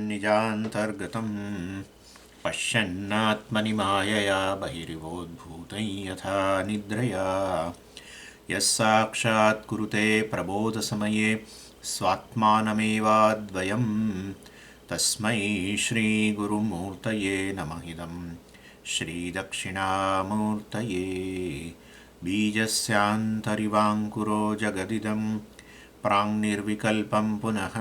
निजान्तर्गतं पश्यन्नात्मनि मायया बहिरिवोद्भूतं यथा निद्रया यस्साक्षात् कुरुते प्रबोधसमये स्वात्मानमेवाद्वयं तस्मै श्रीगुरुमूर्तये नमः इदं श्रीदक्षिणामूर्तये बीजस्यान्तरिवाङ्कुरो जगदिदं प्राङ्निर्विकल्पं पुनः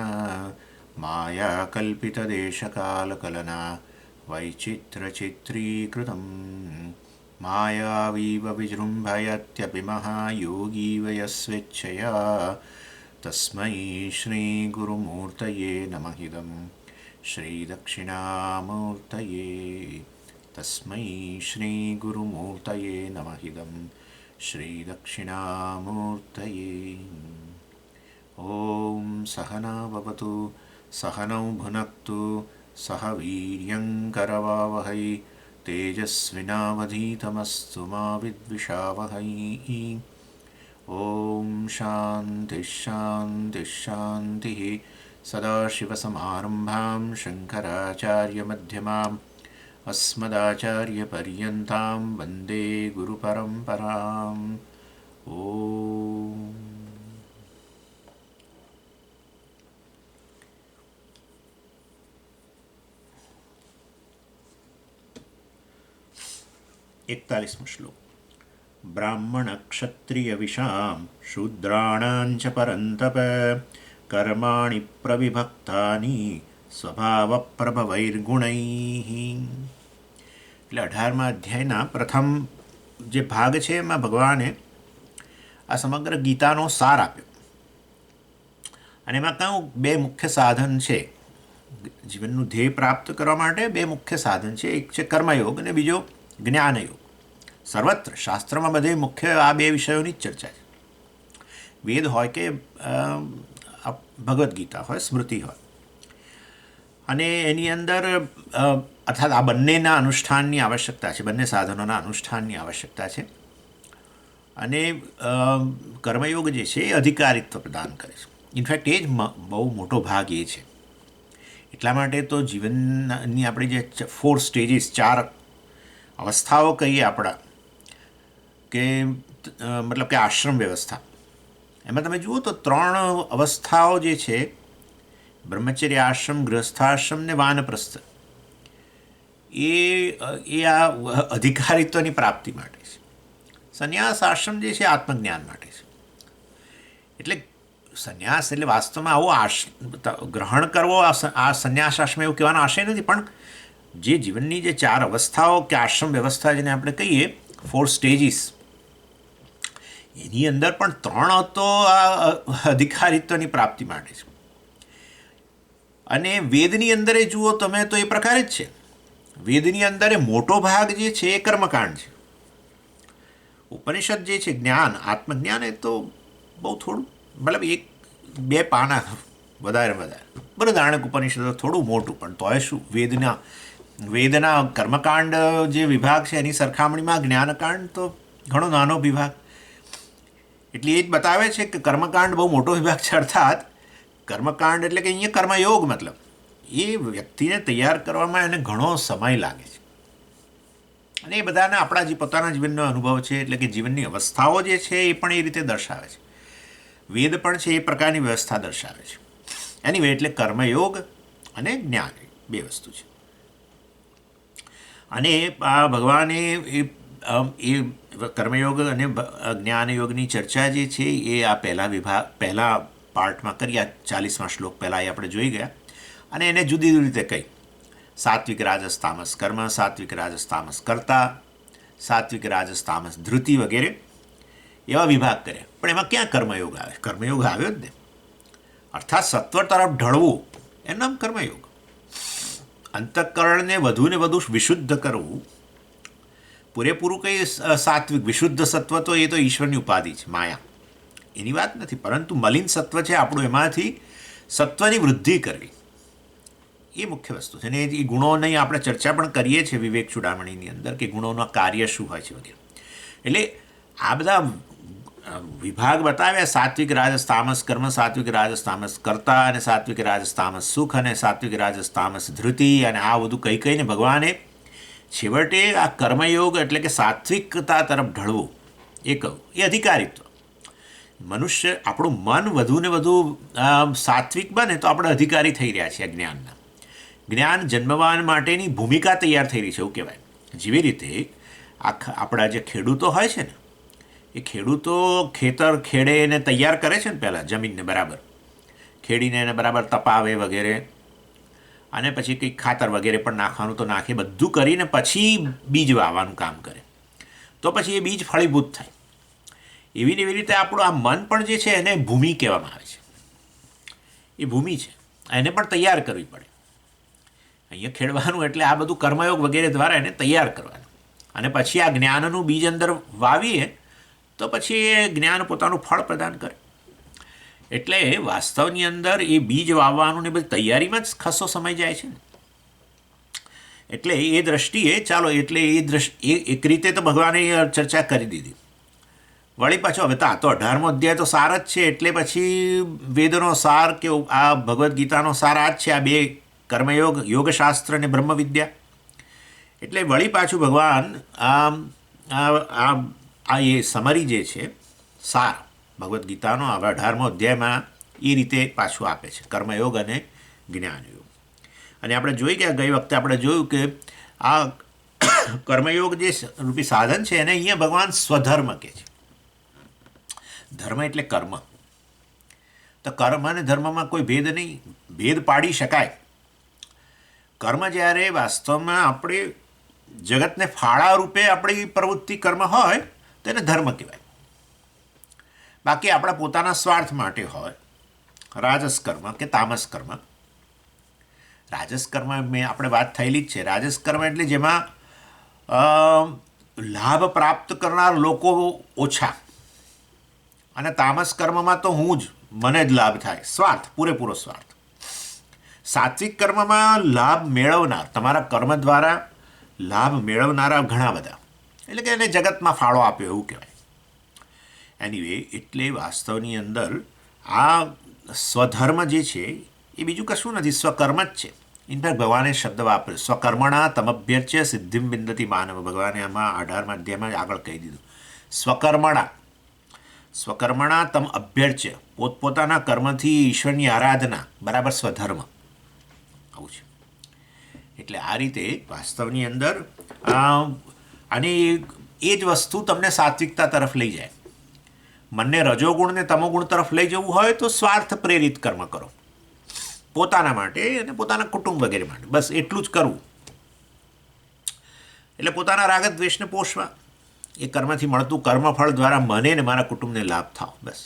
मायाकल्पितदेशकालकलना वैचित्रचित्रीकृतं मायावीव विजृम्भयत्यपि महायोगीव यस्वेच्छया तस्मै श्रीगुरुमूर्तये नमः इदं श्रीदक्षिणामूर्तये तस्मै श्रीगुरुमूर्तये नमः इदं श्रीदक्षिणामूर्तये। ॐ सहना भवतु सहनौ भुनक्तु सह वीर्यङ्करवावहै तेजस्विनावधीतमस्तु मा विद्विषावहै। ॐ शान्तिः शान्तिः शान्तिः। सदाशिवसमारम्भां शङ्कराचार्यमध्यमाम् अस्मदाचार्यपर्यन्तां वन्दे गुरुपरम्पराम्। ॐ एकतालीसमो श्लोक। ब्राह्मणक्षत्रियविषां शूद्राणां च परन्तप कर्माणि प्रविभक्तानि સ્વભાવપ્રભવૈર્ગુણૈઃ. એટલે 18મા અધ્યાયના પ્રથમ જે ભાગ છે એમાં ભગવાને આ સમગ્ર ગીતાનો સાર આપ્યો અને એમાં કયું બે મુખ્ય સાધન છે જીવનનું ધ્યેય પ્રાપ્ત કરવા માટે. બે મુખ્ય સાધન છે, એક છે કર્મયોગ અને બીજો જ્ઞાનયોગ. સર્વત્ર શાસ્ત્રમાં બધે મુખ્ય આ બે વિષયોની જ ચર્ચા છે. વેદ હોય કે ભગવદ્ ગીતા હોય, સ્મૃતિ હોય, અને એની અંદર અર્થાત આ બંનેના અનુષ્ઠાનની આવશ્યકતા છે, બંને સાધનોના અનુષ્ઠાનની આવશ્યકતા છે. અને કર્મયોગ જે છે એ અધિકારિત્વ પ્રદાન કરે છે. ઇનફેક્ટ એ જ બહુ મોટો ભાગ એ છે. એટલા માટે તો જીવનની આપણી જે 4 સ્ટેજીસ, 4 અવસ્થાઓ કહીએ આપણા, કે મતલબ કે આશ્રમ વ્યવસ્થા, એમાં તમે જુઓ તો 3 અવસ્થાઓ જે છે, બ્રહ્મચર્ય આશ્રમ, ગૃહસ્થાશ્રમ ને વાનપ્રસ્થ, એ આ અધિકારિત્વની પ્રાપ્તિ માટે છે. સંન્યાસ આશ્રમ જે છે આત્મજ્ઞાન માટે છે. એટલે સંન્યાસ એટલે વાસ્તવમાં આવો ગ્રહણ કરવો, આ સંન્યાસ આશ્રમ એવું કહેવાનો આશય નથી, પણ જે જીવનની જે 4 અવસ્થાઓ કે આશ્રમ વ્યવસ્થા જેને આપણે કહીએ 4 સ્ટેજીસ, એની અંદર પણ 3 તો આ અધિકારિત્વની પ્રાપ્તિ માટે છે. અને વેદની અંદર જુઓ તમે તો એ પ્રકારે જ છે. વેદની અંદર મોટો ભાગ જે છે એ કર્મકાંડ છે. ઉપનિષદ જે છે જ્ઞાન, આત્મજ્ઞાન, એ તો બહુ થોડું, મતલબ 1-2 પાના વધારે. બૃહદારણ્યક ઉપનિષદ થોડું મોટું, પણ તોય શું, વેદના કર્મકાંડ જે વિભાગ છે એની સરખામણીમાં જ્ઞાનકાંડ તો ઘણો નાનો વિભાગ. એટલે એ જ બતાવે છે કે કર્મકાંડ બહુ મોટો વિભાગ છે. અર્થાત કર્મકાંડ એટલે કે અહીંયા કર્મયોગ, મતલબ એ વ્યક્તિને તૈયાર કરવામાં એને ઘણો સમય લાગે છે. અને એ બધાને આપણા જે પોતાના જીવનનો અનુભવ છે, એટલે કે જીવનની અવસ્થાઓ જે છે એ પણ એ રીતે દર્શાવે છે. વેદ પણ છે એ પ્રકારની વ્યવસ્થા દર્શાવે છે. એની એટલે કર્મયોગ અને જ્ઞાન, 2 વસ્તુ છે. અને આ ભગવાને એ કર્મયોગ અને જ્ઞાનયોગની ચર્ચા જે છે એ આ પહેલા પાર્ટમાં કરી. આ 40મા શ્લોક પહેલાં એ આપણે જોઈ ગયા. અને એને જુદી જુદી રીતે કહી. સાત્વિક રાજસ તામસ કર્મ, સાત્વિક રાજસ તામસ કર્તા, સાત્વિક રાજસ તામસ ધૃતિ વગેરે એવા વિભાગ કર્યા. પણ એમાં ક્યાં કર્મયોગ આવે? કર્મયોગ આવ્યો જ ને. અર્થાત સત્વ તરફ ઢળવું એનું નામ કર્મયોગ. અંતઃકરણને વધુ વિશુદ્ધ કરવું, પૂરેપૂરું કંઈ સાત્વિક વિશુદ્ધ સત્વ તો એ તો ઈશ્વરની ઉપાધિ છે, માયા, એની વાત નથી. પરંતુ મલિન સત્વ છે આપણું, એમાંથી સત્વની વૃદ્ધિ કરવી એ મુખ્ય વસ્તુ છે. અને એ ગુણોની આપણે ચર્ચા પણ કરીએ છીએ વિવેક ચૂડામણીની અંદર, કે ગુણોના કાર્ય શું હોય છે વગેરે. એટલે આ બધા વિભાગ બતાવ્યા સાત્વિક રાજસ તામસ કર્મ, સાત્વિક રાજસ તામસ કર્તા, અને સાત્વિક રાજસ તામસ સુખ, અને સાત્વિક રાજસ તામસ ધૃતિ, અને આ બધું કહી કહીને ભગવાને છેવટે આ કર્મયોગ એટલે કે સાત્વિકતા તરફ ઢળવું એ કહું, એ અધિકારીત્વ. મનુષ્ય આપણું મન વધુ ને વધુ સાત્વિક બને તો આપણે અધિકારી થઈ રહ્યા છીએ જ્ઞાનના. જ્ઞાન જન્મવા માટેની ભૂમિકા તૈયાર થઈ રહી છે એવું કહેવાય. જેવી રીતે આપણા જે ખેડૂતો હોય છે ને, એ ખેડૂતો ખેતર ખેડે એને તૈયાર કરે છે ને, પહેલાં જમીનને બરાબર ખેડીને એને બરાબર તપાવે વગેરે, અને પછી કંઈક ખાતર વગેરે પણ નાખવાનું તો નાખે, બધું કરીને પછી બીજ વાવવાનું કામ કરે, તો પછી એ બીજ ફળીભૂત થાય. એવી ને એવી રીતે આપણું આ મન પણ જે છે એને ભૂમિ કહેવામાં આવે છે. એ ભૂમિ છે, એને પણ તૈયાર કરવી પડે. અહીંયા ખેડવાનું એટલે આ બધું કર્મયોગ વગેરે દ્વારા એને તૈયાર કરવાનું, અને પછી આ જ્ઞાનનું બીજ અંદર વાવીએ તો પછી એ જ્ઞાન પોતાનું ફળ પ્રદાન કરે. એટલે વાસ્તવની અંદર એ બીજ વાવવાનું ને બધી તૈયારીમાં જ ખાસો સમય જાય છે ને. એટલે એ દ્રષ્ટિએ ચાલો, એટલે એ એક રીતે તો ભગવાને ચર્ચા કરી દીધી. વળી પાછો હવે તો આ તો 18મો અધ્યાય તો સાર જ છે, એટલે પછી વેદનો સાર કે આ ભગવદ્ ગીતાનો સાર આ જ છે, આ બે કર્મયોગ, યોગશાસ્ત્ર અને બ્રહ્મવિદ્યા. એટલે વળી પાછું ભગવાન આ એ સમરી જે છે સાર ભગવદ્ ગીતાનો આ 18મો અધ્યાયમાં એ રીતે પાછું આપે છે, કર્મયોગ અને જ્ઞાનયોગ. અને આપણે જોઈ ગયા, ગઈ વખતે આપણે જોયું કે આ કર્મયોગ જે રૂપી સાધન છે એને અહીંયા ભગવાન સ્વધર્મ કહે છે. ધર્મ એટલે કર્મ. તો કર્મ અને ધર્મમાં કોઈ ભેદ નહીં, ભેદ પાડી શકાય. કર્મ જ્યારે વાસ્તવમાં આપણે જગતને ફાળા રૂપે આપણી પ્રવૃત્તિ કર્મ હોય તો એને ધર્મ કહેવાય. બાકી આપણા પોતાના સ્વાર્થ માટે હોય, રાજસ કર્મ કે તામસ કર્મ. રાજસ કર્મ મેં આપણે વાત થયેલી જ છે. રાજસ કર્મ એટલે જેમાં લાભ પ્રાપ્ત કરનાર લોકો ઓછા, અને તામસ કર્મમાં તો મને જ લાભ થાય, સ્વાર્થ, પૂરેપૂરો સ્વાર્થ. સાત્વિક કર્મમાં લાભ મેળવનાર, તમારા કર્મ દ્વારા લાભ મેળવનારા ઘણા બધા, એટલે કે એને જગતમાં ફાળો આપ્યો એવું કહેવાય. એનીવે, એટલે વાસ્તવની અંદર આ સ્વધર્મ જે છે એ બીજું કશું નથી, સ્વકર્મ જ છે. ઇનફેક્ટ ભગવાને શબ્દ વાપર્યો, સ્વકર્મણા તમભ્યર્ચ્ય સિદ્ધિમ વિંદતિ માનવ. ભગવાને આમાં 18મા અધ્યાયમાં આગળ કહી દીધું, સ્વકર્મણા તમ અભ્યર્ચ્ય, પોતપોતાના કર્મથી ઈશ્વરની આરાધના, બરાબર સ્વધર્મ. આવું છે. એટલે આ રીતે વાસ્તવની અંદર અને એ જ વસ્તુ તમને સાત્વિકતા તરફ લઈ જાય. મનને રજોગુણ ને તમોગુણ તરફ લઈ જવું હોય તો સ્વાર્થ પ્રેરિત કર્મ કરો, પોતાના માટે અને પોતાના કુટુંબ વગેરે માટે, બસ એટલું જ કરવું. એટલે પોતાના રાગ દ્વેષને પોષવા, એ કર્મથી મળતું કર્મફળ દ્વારા મને ને મારા કુટુંબને લાભ થાવ, બસ.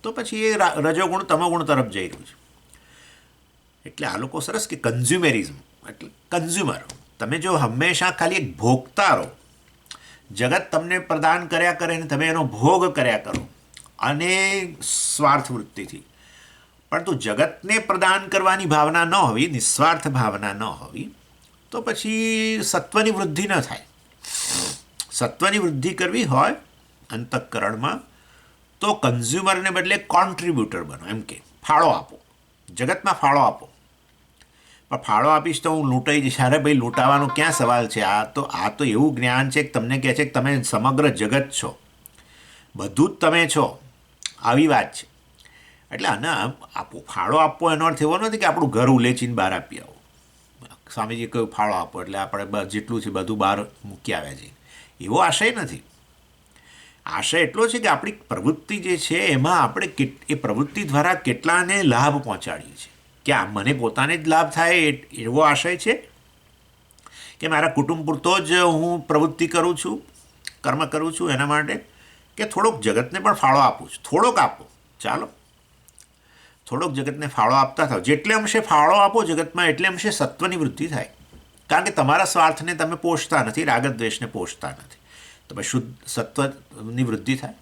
તો પછી એ રજોગુણ તમોગુણ તરફ જઈ રહ્યું છે. એટલે આ લોકો સરસ કે કન્ઝ્યુમેરિઝમ એટલે કન્ઝ્યુમર. તમે જો હંમેશા ખાલી એક ભોગતા રહો, જગત તમને પ્રદાન કર્યા કરે ને તમે એનો ભોગ કર્યા કરો, અને સ્વાર્થ વૃત્તિથી, પરંતુ જગતને પ્રદાન કરવાની ભાવના ન હોવી, નિસ્વાર્થ ભાવના ન હોવી, તો પછી સત્વની વૃદ્ધિ ન થાય. સત્વની વૃદ્ધિ કરવી હોય અંતઃકરણમાં તો કન્ઝ્યુમરને બદલે કોન્ટ્રીબ્યુટર બનો. એમ કે ફાળો આપો, જગતમાં ફાળો આપો. પણ ફાળો આપીશ તો હું લૂંટાઈ જઈશ. અરે ભાઈ, લૂંટાવાનો ક્યાં સવાલ છે? આ તો એવું જ્ઞાન છે કે તમને કહે છે કે તમે સમગ્ર જગત છો, બધું જ તમે છો, આવી વાત છે. એટલે આને આપો, ફાળો આપવો એનો અર્થ એવો નથી કે આપણું ઘર ઉલેચીને બહાર આપી આવો. સ્વામીજી કહ્યું ફાળો આપો એટલે આપણે જેટલું છે બધું બહાર મૂકી આવ્યા છીએ, એવો આશય નથી. આશય એટલો છે કે આપણી પ્રવૃત્તિ જે છે એમાં આપણે એ પ્રવૃત્તિ દ્વારા કેટલાને લાભ પહોંચાડીએ છીએ. કે મને પોતાને જ લાભ થાય એવો આશય છે કે મારા કુટુંબ પૂરતો જ હું પ્રવૃત્તિ કરું છું, કર્મ કરું છું એના માટે, કે થોડોક જગતને પણ ફાળો આપું છું? થોડોક આપો, ચાલો, થોડોક જગતને ફાળો આપતા થાવ. જેટલે અંશે ફાળો આપો જગતમાં એટલે અંશે સત્વની વૃદ્ધિ થાય. કારણ કે તમારા સ્વાર્થને તમે પોષતા નથી, રાગદ્વેષને પોષતા નથી, તો પછી શુદ્ધ સત્વની વૃદ્ધિ થાય.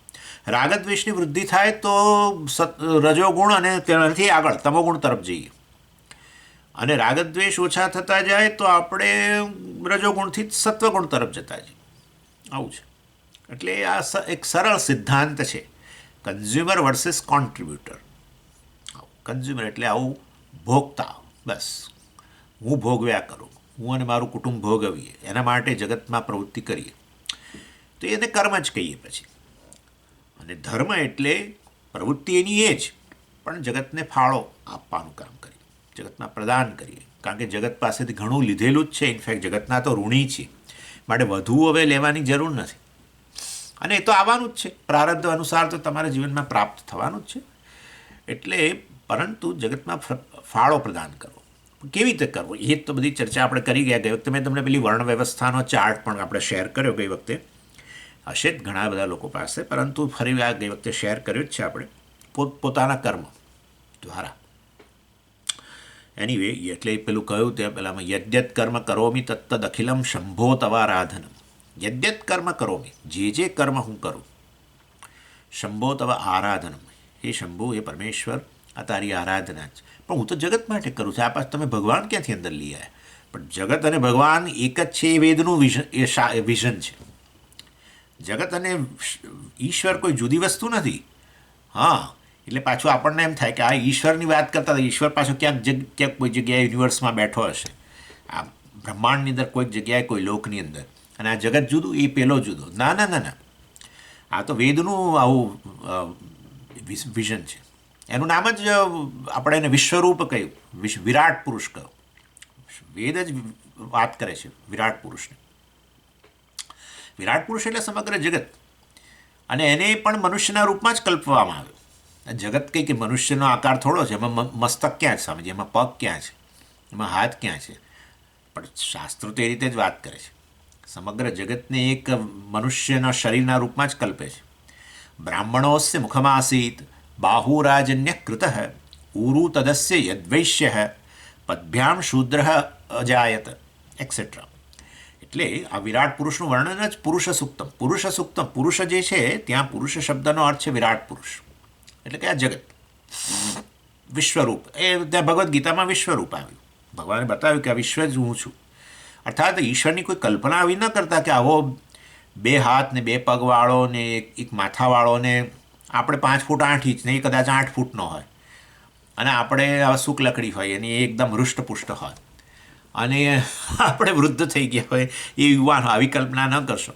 રાગદ્વેષની વૃદ્ધિ થાય તો રજોગુણ અને તેનાથી આગળ તમોગુણ તરફ જઈએ, અને રાગદ્વેષ ઓછા થતા જાય તો આપણે રજોગુણથી સત્વગુણ તરફ જતા જઈએ. આવું છે. એટલે આ એક સરળ સિદ્ધાંત છે કન્ઝ્યુમર વર્સિસ કોન્ટ્રીબ્યુટર. કન્ઝ્યુમર એટલે આવું ભોગતા, બસ હું ભોગવ્યા કરું, હું અને મારું કુટુંબ ભોગવીએ, એના માટે જગતમાં પ્રવૃત્તિ કરીએ, તો એને કર્મ જ કહીએ પછી. અને ધર્મ એટલે પ્રવૃત્તિ એની એ જ, પણ જગતને ફાળો આપવાનું કામ કરીએ, જગતમાં પ્રદાન કરીએ. કારણ કે જગત પાસેથી ઘણું લીધેલું જ છે, ઇનફેક્ટ જગતના તો ઋણી છે, માટે વધુ હવે લેવાની જરૂર નથી. અને એ તો આવવાનું જ છે, પ્રારબ્ધ અનુસાર તો તમારા જીવનમાં પ્રાપ્ત થવાનું જ છે. એટલે પરંતુ જગતમાં ફાળો પ્રદાન કરવો, કેવી રીતે કરવો એ તો બધી ચર્ચા આપણે કરી ગયા. ગઈ વખતે મેં તમને પેલી વર્ણ વ્યવસ્થાનો ચાર્ટ પણ આપણે શેર કર્યો ગઈ વખતે, હશે જ ઘણા બધા લોકો પાસે, પરંતુ ફરી આ ગઈ વખતે શેર કર્યો જ છે આપણે, પોતાના કર્મ દ્વારા. એનીવે, એટલે પેલું કહ્યું તે પેલામાં યદ્યત કર્મ કરોમી તત્તદ અખિલમ શંભો તવારાધનમ. યદ્યત કર્મ કરોમી, જે કર્મ હું કરું, શંભો તવ આરાધનમ, એ શંભુ એ પરમેશ્વર આ તારી આરાધના જ. પણ હું તો જગત માટે કરું છું. આ પાછું તમે ભગવાન ક્યાંથી અંદર લઈ આવ્યા? પણ જગત અને ભગવાન એક જ છે, એ વેદનું વિઝન છે. જગત અને ઈશ્વર કોઈ જુદી વસ્તુ નથી. હા, એટલે પાછું આપણને એમ થાય કે આ ઈશ્વરની વાત કરતા હતા, ઈશ્વર પાછો ક્યાંક કોઈ જગ્યાએ યુનિવર્સમાં બેઠો હશે, આ બ્રહ્માંડની અંદર કોઈક જગ્યાએ કોઈ લોકની અંદર, અને આ જગત જુદું, એ પેલો જુદો. ના ના ના ના, આ તો વેદનું આવું વિઝન છે. એનું નામ જ આપણે એને વિશ્વરૂપ કહ્યું, વિરાટ પુરુષ કહ્યું. વેદ જ વાત કરે છે વિરાટ પુરુષની. વિરાટ પુરુષ એટલે સમગ્ર જગત, અને એને પણ મનુષ્યના રૂપમાં જ કલ્પવામાં આવ્યું. જગત કંઈ કે મનુષ્યનો આકાર થોડો છે, એમાં મસ્તક ક્યાં છે સમજે, એમાં પગ ક્યાં છે, એમાં હાથ ક્યાં છે? પણ શાસ્ત્રો તો એ રીતે જ વાત કરે છે, સમગ્ર જગતને એક મનુષ્યના શરીરના રૂપમાં જ કલ્પે છે. બ્રાહ્મણોસ્ય મુખમાસીત બાહુરાજન્ય કૃત ઉરુ તદસ્ય યદ્વૈશ્ય પદભ્યામ શૂદ્ર અજાયત એક્સેટ્રા. એટલે આ વિરાટ પુરુષનું વર્ણન જ પુરુષ સૂક્તમ. પુરુષ સૂક્તમ, પુરુષ જે છે ત્યાં પુરુષ શબ્દનો અર્થ છે વિરાટ પુરુષ, એટલે કે આ જગત વિશ્વરૂપ. એ ત્યાં ભગવદ્ ગીતામાં વિશ્વરૂપ આવ્યું, ભગવાને બતાવ્યું કે આ વિશ્વ જ હું છું. અર્થાત ઈશ્વરની કોઈ કલ્પના આવી ન કરતા કે આવો 2 હાથ ને 2 પગવાળો ને એક માથાવાળો ને આપણે 5 ફૂટ 8 ઇંચ ને એ કદાચ 8 ફૂટનો હોય, અને આપણે આવા શુક્લકડી હોય અને એ એકદમ હૃષ્ટપુષ્ટ હોય, અને આપણે વૃદ્ધ થઈ ગયા હોય એ યુવાન, આવી કલ્પના ન કરશો.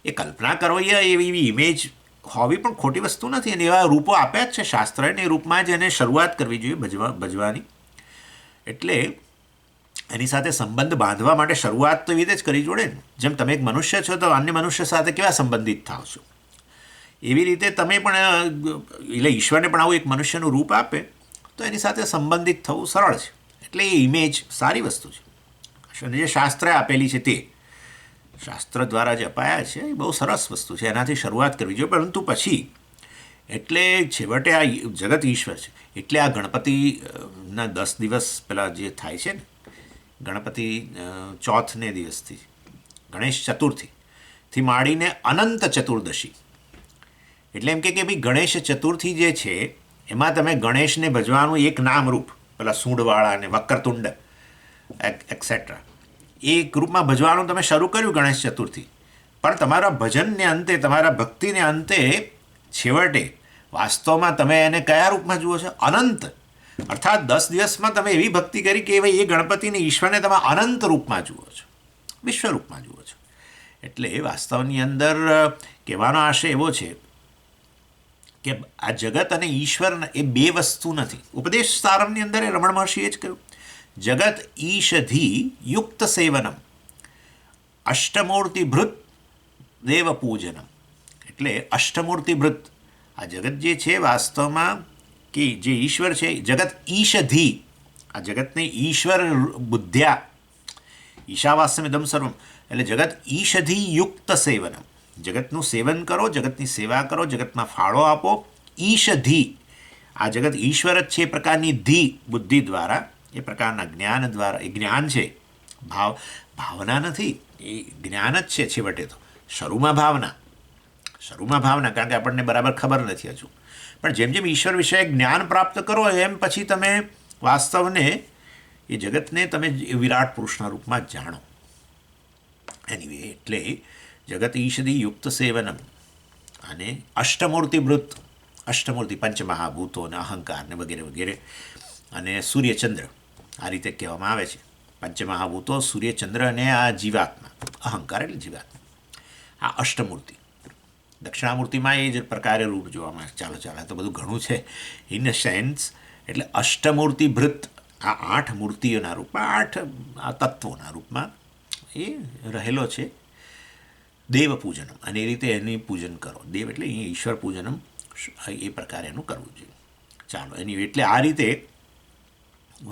એ કલ્પના કરવી એવી ઇમેજ હોવી પણ ખોટી વસ્તુ નથી, અને એવા રૂપો આપ્યા જ છે શાસ્ત્રએ, એ રૂપમાં જ એને શરૂઆત કરવી જોઈએ ભજવાની. એટલે એની સાથે સંબંધ બાંધવા માટે શરૂઆત તો એવી રીતે જ કરવી જોડે ને. જેમ તમે એક મનુષ્ય છો તો અન્ય મનુષ્ય સાથે કેવા સંબંધિત થાવ છો, એવી રીતે તમે પણ, એટલે ઈશ્વરને પણ આવું એક મનુષ્યનું રૂપ આપે તો એની સાથે સંબંધિત થવું સરળ છે. એટલે એ ઇમેજ સારી વસ્તુ છે, અને જે શાસ્ત્રે આપેલી છે તે શાસ્ત્ર દ્વારા જે અપાયા છે એ બહુ સરસ વસ્તુ છે, એનાથી શરૂઆત કરવી જોઈએ. પરંતુ પછી એટલે છેવટે આ જગત ઈશ્વર છે, એટલે આ ગણપતિના 10 દિવસ પહેલાં જે થાય છે ને, ગણપતિ ચોથને દિવસથી ગણેશ ચતુર્થીથી માંડીને અનંત ચતુર્દશી, એટલે એમ કે ભાઈ ગણેશ ચતુર્થી જે છે એમાં તમે ગણેશને ભજવાનું એક નામરૂપ, પેલા સૂંઢવાળા ને વક્રતુંડ એક્સેટ્રા, એ ગ્રુપમાં ભજવાનું તમે શરૂ કર્યું ગણેશ ચતુર્થી, પણ તમારા ભજનને અંતે, તમારા ભક્તિને અંતે છેવટે વાસ્તવમાં તમે એને કયા રૂપમાં જુઓ છો? અનંત. અર્થાત 10 દિવસમાં તમે એવી ભક્તિ કરી કે ભાઈ એ ગણપતિને, ઈશ્વરને તમે અનંત રૂપમાં જુઓ છો, વિશ્વરૂપમાં જુઓ છો. એટલે વાસ્તવની અંદર કહેવાનો આશય એવો છે કે આ જગત અને ઈશ્વર એ 2 વસ્તુ નથી. ઉપદેશ સારમની અંદર એ રમણ મહર્ષિએ જ કહ્યું, જગત ઈશધી યુક્ત સેવનમ અષ્ટમૂર્તિભૃત દેવ પૂજનમ. એટલે અષ્ટમૂર્તિભૃત આ જગત જે છે વાસ્તવમાં કે જે ઈશ્વર છે, જગત ઈશધી, આ જગતને ઈશ્વર બુદ્ધ્યા ઈશાવાસ્યમિદમ સર્વમ, એટલે જગત ઈશધી યુક્ત સેવનમ, જગતનું સેવન કરો, જગતની સેવા કરો, જગતમાં ફાળો આપો. ઈશધી, આ જગત ઈશ્વર જ છે એ પ્રકારની ધી, બુદ્ધિ દ્વારા, એ પ્રકારના જ્ઞાન દ્વારા. એ જ્ઞાન છે, ભાવના નથી, એ જ્ઞાન જ છે છેવટે. તો શરૂમાં ભાવના, કારણ કે આપણને બરાબર ખબર નથી હજુ, પણ જેમ જેમ ઈશ્વર વિશે જ્ઞાન પ્રાપ્ત કરો એમ પછી તમે વાસ્તવને, એ જગતને તમે વિરાટ પુરુષના રૂપમાં જ જાણો. એનીવે, એટલે જગત ઈશદી યુક્ત સેવનમ અને અષ્ટમૂર્તિભૃત અષ્ટમૂર્તિ પંચમહાભૂતો અને અહંકાર ને વગેરે વગેરે, અને સૂર્યચંદ્ર આ રીતે કહેવામાં આવે છે. પંચમહાભૂતો, સૂર્યચંદ્ર અને આ જીવાત્મા, અહંકાર એટલે જીવાત્મા, આ અષ્ટમૂર્તિ. દક્ષિણામૂર્તિમાં એ જ પ્રકારે રૂપ જોવામાં ચાલો તો બધું ઘણું છે ઇન અ સેન્સ. એટલે અષ્ટમૂર્તિ ભૃત, આ 8 મૂર્તિઓના રૂપમાં, 8 આ તત્વોના રૂપમાં એ રહેલો છે. દેવ પૂજનમ, અને એ રીતે એની પૂજન કરો. દેવ એટલે અહીંયા ઈશ્વર પૂજનમ, એ પ્રકારે એનું કરવું જોઈએ. ચાલો એટલે આ રીતે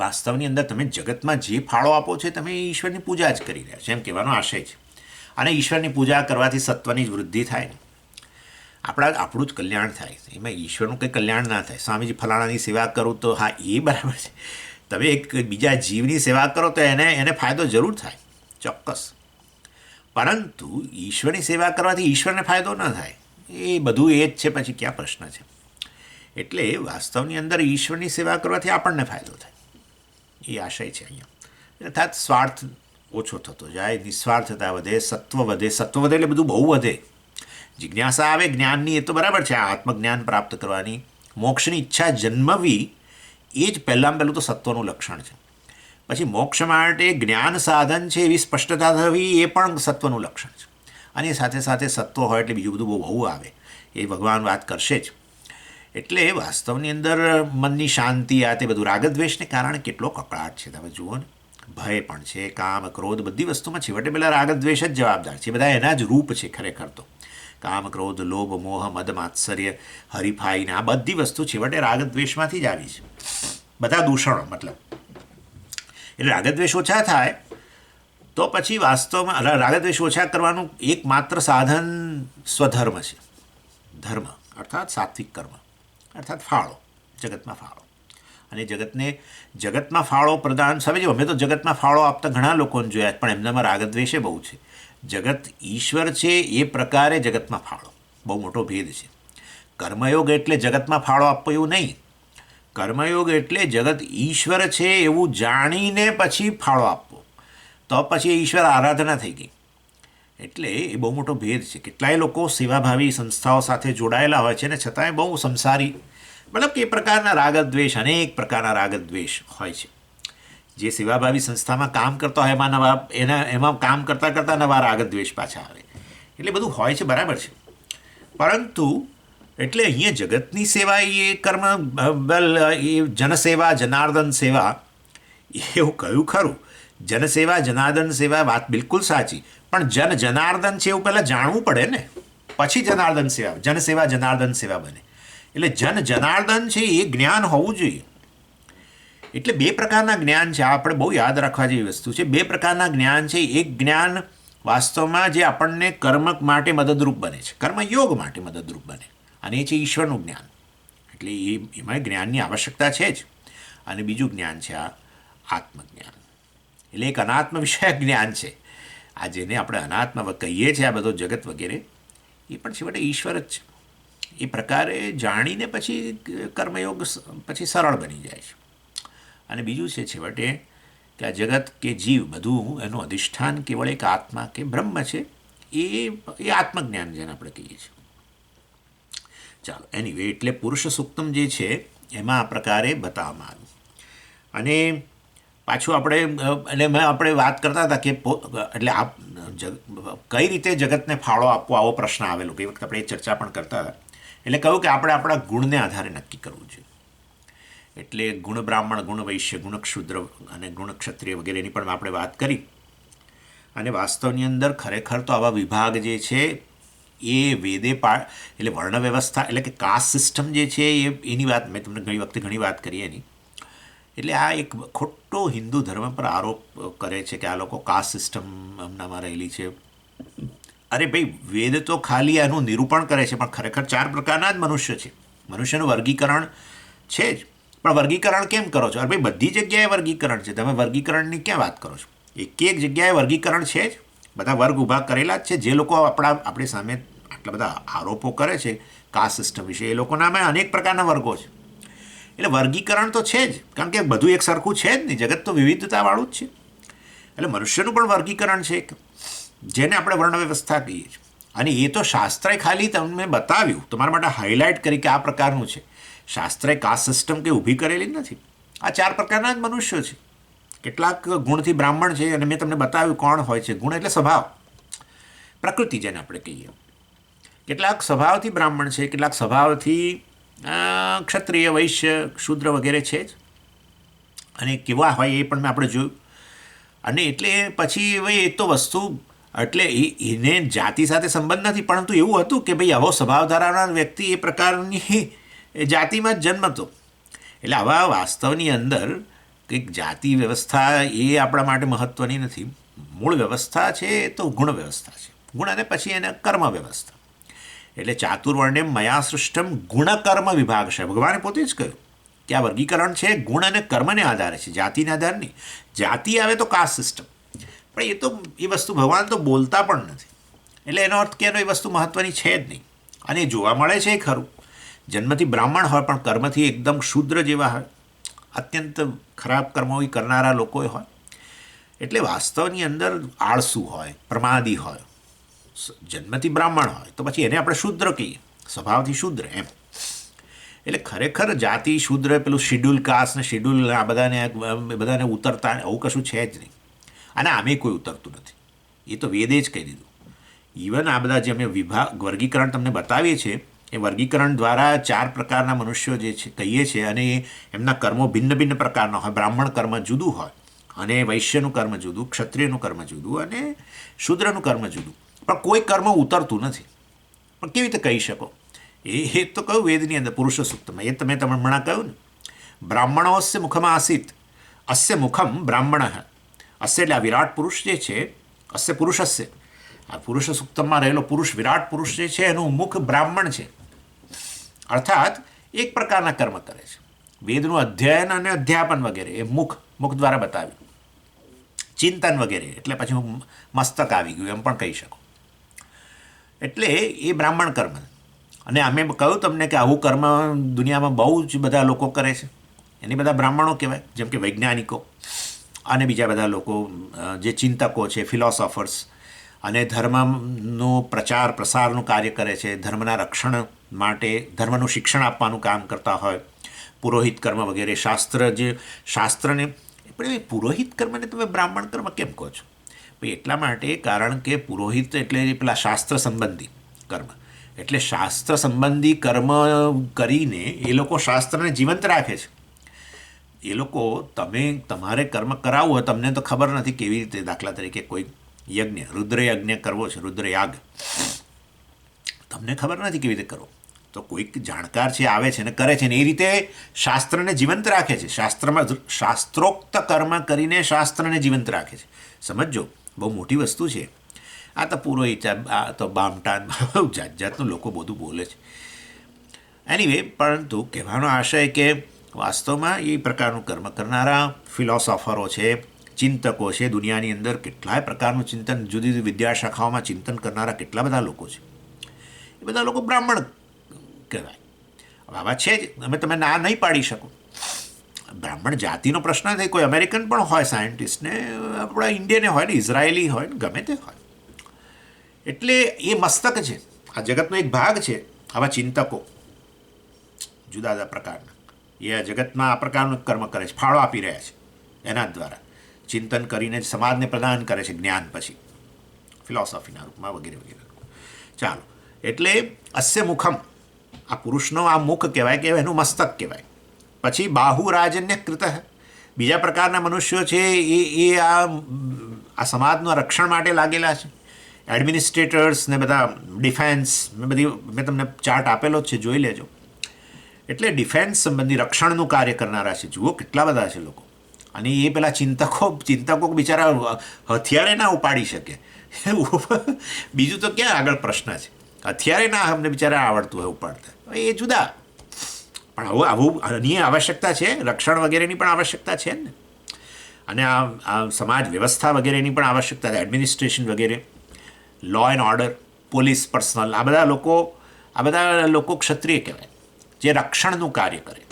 વાસ્તવની અંદર તમે જગતમાં જે ફાળો આપો છો તમે ઈશ્વરની પૂજા જ કરી રહ્યા છો એમ કહેવાનો આશય છે. અને ઈશ્વરની પૂજા કરવાથી સત્વની જ વૃદ્ધિ થાય ને, આપણું જ કલ્યાણ થાય. એમાં ઈશ્વરનું કંઈ કલ્યાણ ના થાય. સ્વામીજી ફલાણાની સેવા કરું તો હા એ બરાબર છે, તમે એક બીજા જીવની સેવા કરો તો એને ફાયદો જરૂર થાય, ચોક્કસ. પરંતુ ઈશ્વરની સેવા કરવાથી ઈશ્વરને ફાયદો ન થાય, એ બધું એ જ છે, પછી ક્યાં પ્રશ્ન છે. એટલે વાસ્તવની અંદર ઈશ્વરની સેવા કરવાથી આપણને ફાયદો થાય, એ આશય છે અહીંયા. અર્થાત સ્વાર્થ ઓછો થતો જાય, નિસ્વાર્થતા વધે, સત્વ વધે. સત્વ વધે એટલે બધું બહુ વધે. જિજ્ઞાસા આવે જ્ઞાનની, એ તો બરાબર છે, આત્મજ્ઞાન પ્રાપ્ત કરવાની, મોક્ષની ઈચ્છા જન્મવી, એ જ પહેલું તો સત્વનું લક્ષણ છે. પછી મોક્ષ માટે જ્ઞાન સાધન છે એવી સ્પષ્ટતા થવી, એ પણ સત્વનું લક્ષણ છે. અને સાથે સાથે સત્વ હોય એટલે બીજું બધું બહુ આવે, એ ભગવાન વાત કરશે જ. એટલે વાસ્તવની અંદર મનની શાંતિ, આ તે બધું રાગદ્વેષને કારણે કેટલો કકળાટ છે તમે જુઓ ને. ભય પણ છે, કામ ક્રોધ, બધી વસ્તુમાં છેવટે પેલા રાગદ્વેષ જ જવાબદાર છે. બધા એના જ રૂપ છે ખરેખર તો. કામ ક્રોધ લોભ મોહ મદ માત્સર્ય હરીફાઈને આ બધી વસ્તુ છેવટે રાગદ્વેષમાંથી જ આવી છે. બધા દૂષણો મતલબ. એટલે રાગદ્વેષ ઓછા થાય તો પછી વાસ્તવમાં રાગદ્વેષ ઓછા કરવાનું એકમાત્ર સાધન સ્વધર્મ છે. ધર્મ અર્થાત સાત્વિક કર્મ, અર્થાત ફાળો, જગતમાં ફાળો. અને જગતમાં ફાળો પ્રદાન, સમજો અમે તો જગતમાં ફાળો આપતા ઘણા લોકોને જોયા, પણ એમનામાં રાગદ્વેષે બહુ છે. જગત ઈશ્વર છે એ પ્રકારે જગતમાં ફાળો, બહુ મોટો ભેદ છે. કર્મયોગ એટલે જગતમાં ફાળો આપવો એવું નહીં. કર્મયોગ એટલે જગત ઈશ્વર છે એવું જાણીને પછી ફાળો આપવો, તો પછી એ ઈશ્વર આરાધના થઈ ગઈ. એટલે એ બહુ મોટો ભેદ છે. કેટલાય લોકો સેવાભાવી સંસ્થાઓ સાથે જોડાયેલા હોય છે ને છતાંય બહુ સંસારી, મતલબ કે એ પ્રકારના રાગદ્વેષ, અનેક પ્રકારના રાગદ્વેષ હોય છે. જે સેવાભાવી સંસ્થામાં કામ કરતા હોય એમાં કામ કરતાં નવા રાગદ્વેષ પાછા આવે. એટલે બધું હોય છે, બરાબર છે. પરંતુ એટલે અહીંયા જગતની સેવા એ કર્મ, એ જનસેવા જનાર્દન સેવા, એવું કહ્યું ખરું. જનસેવા જનાર્દન સેવા વાત બિલકુલ સાચી, પણ જનાર્દન છે એવું પહેલાં જાણવું પડે ને, પછી જનાર્દન સેવા, જનસેવા જનાર્દન સેવા બને. એટલે જનાર્દન છે એ જ્ઞાન હોવું જોઈએ. એટલે બે પ્રકારના જ્ઞાન છે, આપણે બહુ યાદ રાખવા જેવી વસ્તુ છે. બે પ્રકારના જ્ઞાન છે. એક જ્ઞાન વાસ્તવમાં જે આપણને કર્મ માટે મદદરૂપ બને છે, કર્મયોગ માટે મદદરૂપ બને, અને એ છે ઈશ્વરનું જ્ઞાન. એટલે એમાં જ્ઞાનની આવશ્યકતા છે જ. અને બીજું જ્ઞાન છે આ આત્મજ્ઞાન, એટલે એક અનાત્મ વિષયક જ્ઞાન છે. આ જેને આપણે અનાત્મ કહીએ છીએ, આ બધો જગત વગેરે, એ પણ છેવટે ઈશ્વર જ છે. એ પ્રકારે જાણીને પછી કર્મયોગ પછી સરળ બની જાય છે. અને બીજું છે છેવટે કે આ જગત કે જીવ બધું એનું અધિષ્ઠાન કેવળ એક આત્મા કે બ્રહ્મ છે, એ આત્મજ્ઞાન જેને આપણે કહીએ છીએ. ચાલો એનીવે, એટલે પુરુષ સૂક્તમ જે છે એમાં આ પ્રકારે બતાવવામાં આવ્યું. અને પાછું આપણે વાત કરતા હતા કે એટલે કઈ રીતે જગતને ફાળો આપવો, આવો પ્રશ્ન આવેલો, કઈ વખત આપણે એ ચર્ચા પણ કરતા હતા. એટલે કહ્યું કે આપણે આપણા ગુણને આધારે નક્કી કરવું જોઈએ. એટલે ગુણ બ્રાહ્મણ, ગુણ વૈશ્ય, ગુણ ક્ષુદ્ર અને ગુણ ક્ષત્રિય વગેરેની પણ આપણે વાત કરી. અને વાસ્તવની અંદર ખરેખર તો આવા વિભાગ જે છે એ વેદે એટલે વર્ણ વ્યવસ્થા, એટલે કે કાસ્ટ સિસ્ટમ જે છે એની વાત મેં તમને ઘણી વાત કરી એની. એટલે આ એક ખોટો હિન્દુ ધર્મ પર આરોપ કરે છે કે આ લોકો કાસ્ટ સિસ્ટમ હમણાંમાં રહેલી છે. અરે ભાઈ, વેદ તો ખાલી આનું નિરૂપણ કરે છે, પણ ખરેખર 4 પ્રકારના જ મનુષ્ય છે. મનુષ્યનું વર્ગીકરણ છે જ, પણ વર્ગીકરણ કેમ કરો છો? અરે ભાઈ, બધી જગ્યાએ વર્ગીકરણ છે, તમે વર્ગીકરણની ક્યાં વાત કરો છો? એક જગ્યાએ વર્ગીકરણ છે જ, બધા વર્ગ ઊભા કરેલા જ છે. જે લોકો આપણી સામે આટલા બધા આરોપો કરે છે કાસ્ટ સિસ્ટમ વિશે, એ લોકોના અનેક પ્રકારના વર્ગો છે. એટલે વર્ગીકરણ તો છે જ, કારણ કે બધું એક સરખું છે જ નહીં, જગત તો વિવિધતાવાળું જ છે. એટલે મનુષ્યનું પણ વર્ગીકરણ છે જેને આપણે વર્ણ વ્યવસ્થા કહીએ છીએ. અને એ તો શાસ્ત્રે ખાલી તમને બતાવ્યું, તમારા માટે હાઇલાઇટ કરી કે આ પ્રકારનું છે. શાસ્ત્રે કાસ્ટ સિસ્ટમ કે ઊભી કરેલી જ નથી. આ 4 પ્રકારના જ મનુષ્યો છે. કેટલાક ગુણથી બ્રાહ્મણ છે, અને મેં તમને બતાવ્યું કોણ હોય છે. ગુણ એટલે સ્વભાવ, પ્રકૃતિ જેને આપણે કહીએ. કેટલાક સ્વભાવથી બ્રાહ્મણ છે, કેટલાક સ્વભાવથી ક્ષત્રિય, વૈશ્ય, શૂદ્ર વગેરે છે જ. અને કેવા હોય એ પણ મેં આપણે જોયું. અને એટલે પછી ભાઈ એ તો વસ્તુ એટલે એને જાતિ સાથે સંબંધ નથી, પરંતુ એવું હતું કે ભાઈ આવો સ્વભાવ ધરાવનાર વ્યક્તિ એ પ્રકારની જાતિમાં જ જન્મતો. એટલે આવા વાસ્તવની અંદર કંઈક જાતિ વ્યવસ્થા એ આપણા માટે મહત્ત્વની નથી. મૂળ વ્યવસ્થા છે એ તો ગુણ વ્યવસ્થા છે. ગુણ અને પછી એને કર્મ વ્યવસ્થા. એટલે ચાતુર્વર્ણ્યમ મયા સૃષ્ટમ ગુણકર્મ વિભાગ છે. ભગવાને પોતે જ કહ્યું કે આ વર્ગીકરણ છે ગુણ અને કર્મને આધારે છે, જાતિના આધાર નહીં. જાતિ આવે તો કાસ્ટ સિસ્ટમ, પણ એ વસ્તુ ભગવાન તો બોલતા પણ નથી. એટલે એનો અર્થ કે એ વસ્તુ મહત્ત્વની છે જ નહીં. અને એ જોવા મળે છે ખરું. જન્મથી બ્રાહ્મણ હોય પણ કર્મથી એકદમ શૂદ્ર જેવા હોય, અત્યંત ખરાબ કર્મો કરનારા લોકો હોય. એટલે વાસ્તવની અંદર આળસુ હોય, પ્રમાદી હોય, જન્મથી બ્રાહ્મણ હોય તો પછી એને આપણે શૂદ્ર કહીએ, સ્વભાવથી શૂદ્ર એમ. એટલે ખરેખર જાતિ શૂદ્ર પેલું શિડ્યુલ કાસ્ટ ને શિડ્યુલ આ બધાને ઉતરતા આવું કશું છે જ નહીં. અને આમે કોઈ ઉતરતું નથી. એ તો વેદે જ કહી દીધું. ઇવન આ બધા જે અમે વર્ગીકરણ તમને બતાવીએ છીએ એ વર્ગીકરણ દ્વારા 4 પ્રકારના મનુષ્યો જે છે કહીએ છીએ, અને એમના કર્મો ભિન્ન ભિન્ન પ્રકારના હોય. બ્રાહ્મણ કર્મ જુદું હોય, અને વૈશ્યનું કર્મ જુદું, ક્ષત્રિયનું કર્મ જુદું, અને શૂદ્રનું કર્મ જુદું. પણ કોઈ કર્મ ઉતરતું નથી. પણ કેવી રીતે કહી શકો? એ તો કહ્યું વેદની અંદર પુરુષ સૂક્તમાં. એ તમે હમણાં કહ્યું ને, બ્રાહ્મણોસ્ય મુખમાં આસીત અસ્ય મુખમ બ્રાહ્મણ. અસ્ય એટલે આ વિરાટ પુરુષ જે છે, અસ્ય પુરુષસ્ય, આ પુરુષ સૂક્તમાં રહેલો પુરુષ વિરાટ પુરુષ જે છે એનું મુખ બ્રાહ્મણ છે. અર્થાત એક પ્રકારના કર્મ કરે છે. વેદનું અધ્યયન અને અધ્યાપન વગેરે એ મુખ દ્વારા બતાવ્યું. ચિંતન વગેરે એટલે પછી મસ્તક આવી ગયું એમ પણ કહી શકો. એટલે એ બ્રાહ્મણ કર્મ. અને અમે કહ્યું તમને કે આવું કર્મ દુનિયામાં બહુ જ બધા લોકો કરે છે. એની બધા બ્રાહ્મણો કહેવાય, જેમ કે વૈજ્ઞાનિકો અને બીજા બધા લોકો જે ચિંતકો છે, ફિલોસોફર્સ, અને ધર્મનો પ્રચાર પ્રસારનું કાર્ય કરે છે, ધર્મના રક્ષણ માટે ધર્મનું શિક્ષણ આપવાનું કામ કરતા હોય, પુરોહિત કર્મ વગેરે. શાસ્ત્રને પણ પુરોહિત કર્મને તમે બ્રાહ્મણ કર્મ કેમ કહો છો? એટલા માટે કારણ કે પુરોહિત એટલે પેલા શાસ્ત્ર સંબંધી કર્મ. એટલે શાસ્ત્ર સંબંધી કર્મ કરીને એ લોકો શાસ્ત્રને જીવંત રાખે છે. એ લોકો તમારે કર્મ કરાવવું હોય, તમને તો ખબર નથી કેવી રીતે. દાખલા તરીકે કોઈ યજ્ઞ, રુદ્રયજ્ઞ કરવો છે, રુદ્રયાગ, તમને ખબર નથી કેવી રીતે કરવો, તો કોઈક જાણકાર છે આવે છે ને કરે છે ને એ રીતે શાસ્ત્રને જીવંત રાખે છે. શાસ્ત્રોક્ત કર્મ કરીને શાસ્ત્રને જીવંત રાખે છે. સમજો, બહુ મોટી વસ્તુ છે આ. તો પુરોહિત, આ તો બામટાન, જાત જાતનું લોકો બધું બોલે છે. એનીવે, પરંતુ કહેવાનો આશય કે વાસ્તવમાં એ પ્રકારનું કર્મ કરનારા ફિલોસોફરો છે, ચિંતકો છે. દુનિયાની અંદર કેટલાય પ્રકારનું ચિંતન, જુદી જુદી વિદ્યાશાખાઓમાં ચિંતન કરનારા કેટલા બધા લોકો છે. એ બધા લોકો બ્રાહ્મણ કહેવાય. આવા છે જ, તમે ના નહીં પાડી શકો. બ્રાહ્મણ જાતિનો પ્રશ્ન નથી. કોઈ અમેરિકન પણ હોય સાયન્ટિસ્ટ ને, આપણા ઇન્ડિયને હોય ને, ઇઝરાયેલી હોય ને, ગમે તે હોય. એટલે એ મસ્તક છે, આ જગતનો એક ભાગ છે. આવા ચિંતકો જુદા જુદા પ્રકારના એ આ જગતમાં આ પ્રકારનું કર્મ કરે છે, ફાળો આપી રહ્યા છે. એના દ્વારા ચિંતન કરીને સમાજને પ્રદાન કરે છે જ્ઞાન, પછી ફિલોસોફીના રૂપમાં વગેરે વગેરે. ચાલો, એટલે અસ્ય મુખમ, આ પુરુષનો આ મુખ કહેવાય કે એનું મસ્તક કહેવાય. પછી બાહુરાજન્ય કૃત, બીજા પ્રકારના મનુષ્યો છે એ આ સમાજના રક્ષણ માટે લાગેલા છે. એડમિનિસ્ટ્રેટર્સ ને બધા, ડિફેન્સ, મેં તમને ચાર્ટ આપેલો જ છે, જોઈ લેજો. એટલે ડિફેન્સ સંબંધી રક્ષણનું કાર્ય કરનારા છે. જુઓ કેટલા બધા છે લોકો. અને એ પેલા ચિંતકો બિચારા હથિયારે ના ઉપાડી શકે. બીજું તો ક્યાં આગળ પ્રશ્ન છે, હથિયારે ના અમને બિચારા આવડતું હોય ઉપાડતા, એ જુદા. પણ આવું આની આવશ્યકતા છે, રક્ષણ વગેરેની પણ આવશ્યકતા છે ને. અને આ સમાજ વ્યવસ્થા વગેરેની પણ આવશ્યકતા છે, એડમિનિસ્ટ્રેશન વગેરે, law and order, police personal, આ બધા લોકો ક્ષત્રિય કહેવાય, જે રક્ષણનું કાર્ય કરે,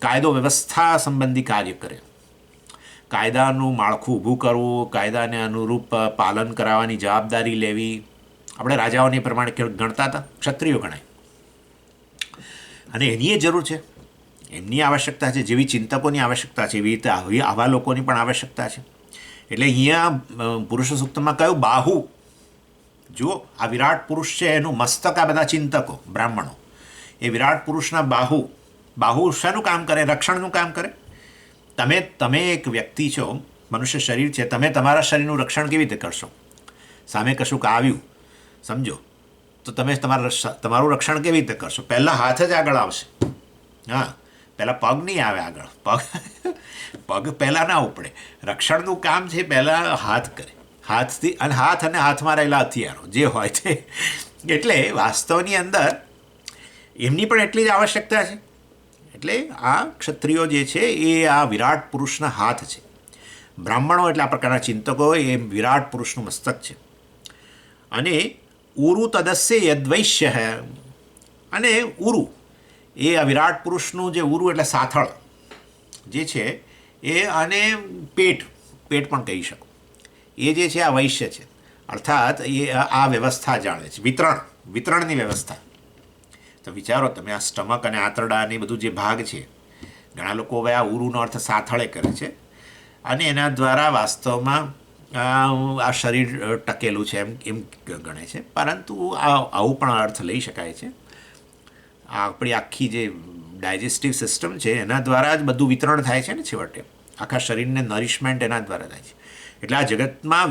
કાયદો વ્યવસ્થા સંબંધી કાર્ય કરે, કાયદાનું માળખું ઊભું કરવું, કાયદાને અનુરૂપ પાલન કરાવવાની જવાબદારી લેવી, આપણે રાજાઓની પ્રમાણે ગણતા હતા, ક્ષત્રિયો ગણાય. અને એની એ જરૂર છે, એમની આવશ્યકતા છે. જેવી ચિંતકોની આવશ્યકતા છે એવી રીતે આવા લોકોની પણ આવશ્યકતા છે. એટલે અહીંયા પુરુષ સૂક્તમાં કહ્યું બાહુ. જુઓ, આ વિરાટ પુરુષ છે, એનું મસ્તક આ બધા ચિંતકો બ્રાહ્મણો, એ વિરાટ પુરુષના બાહુ. બાહુ શાનું કામ કરે? રક્ષણનું કામ કરે. તમે એક વ્યક્તિ છો, મનુષ્ય શરીર છે, તમે તમારા શરીરનું રક્ષણ કેવી રીતે કરશો? સામે કશુંક આવ્યું સમજો તો તમે તમારું રક્ષણ કેવી રીતે કરશો? પહેલાં હાથ જ આગળ આવશે. હા, પહેલાં પગ નહીં આવે આગળ. પગ પહેલાં ના ઉપડે. રક્ષણનું કામ છે પહેલાં હાથ કરે. હાથથી અને હાથમાં રહેલા હથિયારો જે હોય તે. એટલે વાસ્તવની અંદર એમની પણ એટલી જ આવશ્યકતા છે. એટલે આ ક્ષત્રિયો જે છે એ આ વિરાટ પુરુષના હાથ છે. બ્રાહ્મણો એટલે આ પ્રકારના ચિંતકો એ વિરાટ પુરુષનું મસ્તક છે. અને ઉરુ તદસ્ય યદ્વૈશ્ય. અને ઉરુ એ આ વિરાટ પુરુષનું જે ઉરુ એટલે સાથળ જે છે એ, અને પેટ પણ કહી શકો, એ જે છે આ વૈશ્ય છે. અર્થાત એ આ વ્યવસ્થા જાણે છે, વિતરણની વ્યવસ્થા. તો વિચારો તમે, આ સ્ટમક અને આંતરડા અને બધું જે ભાગ છે, ઘણા લોકો હવે આ ઉરુનો અર્થ સાથળે કરે છે, અને એના દ્વારા વાસ્તવમાં આ શરીર ટકેલું છે એમ ગણે છે. પરંતુ આવું પણ અર્થ લઈ શકાય છે. આપણી આખી જે ડાયજેસ્ટિવ સિસ્ટમ છે એના દ્વારા જ બધું વિતરણ થાય છે ને છેવટે. આખા શરીરને નરિશમેન્ટ એના દ્વારા થાય છે. એટલે આ જગતમાં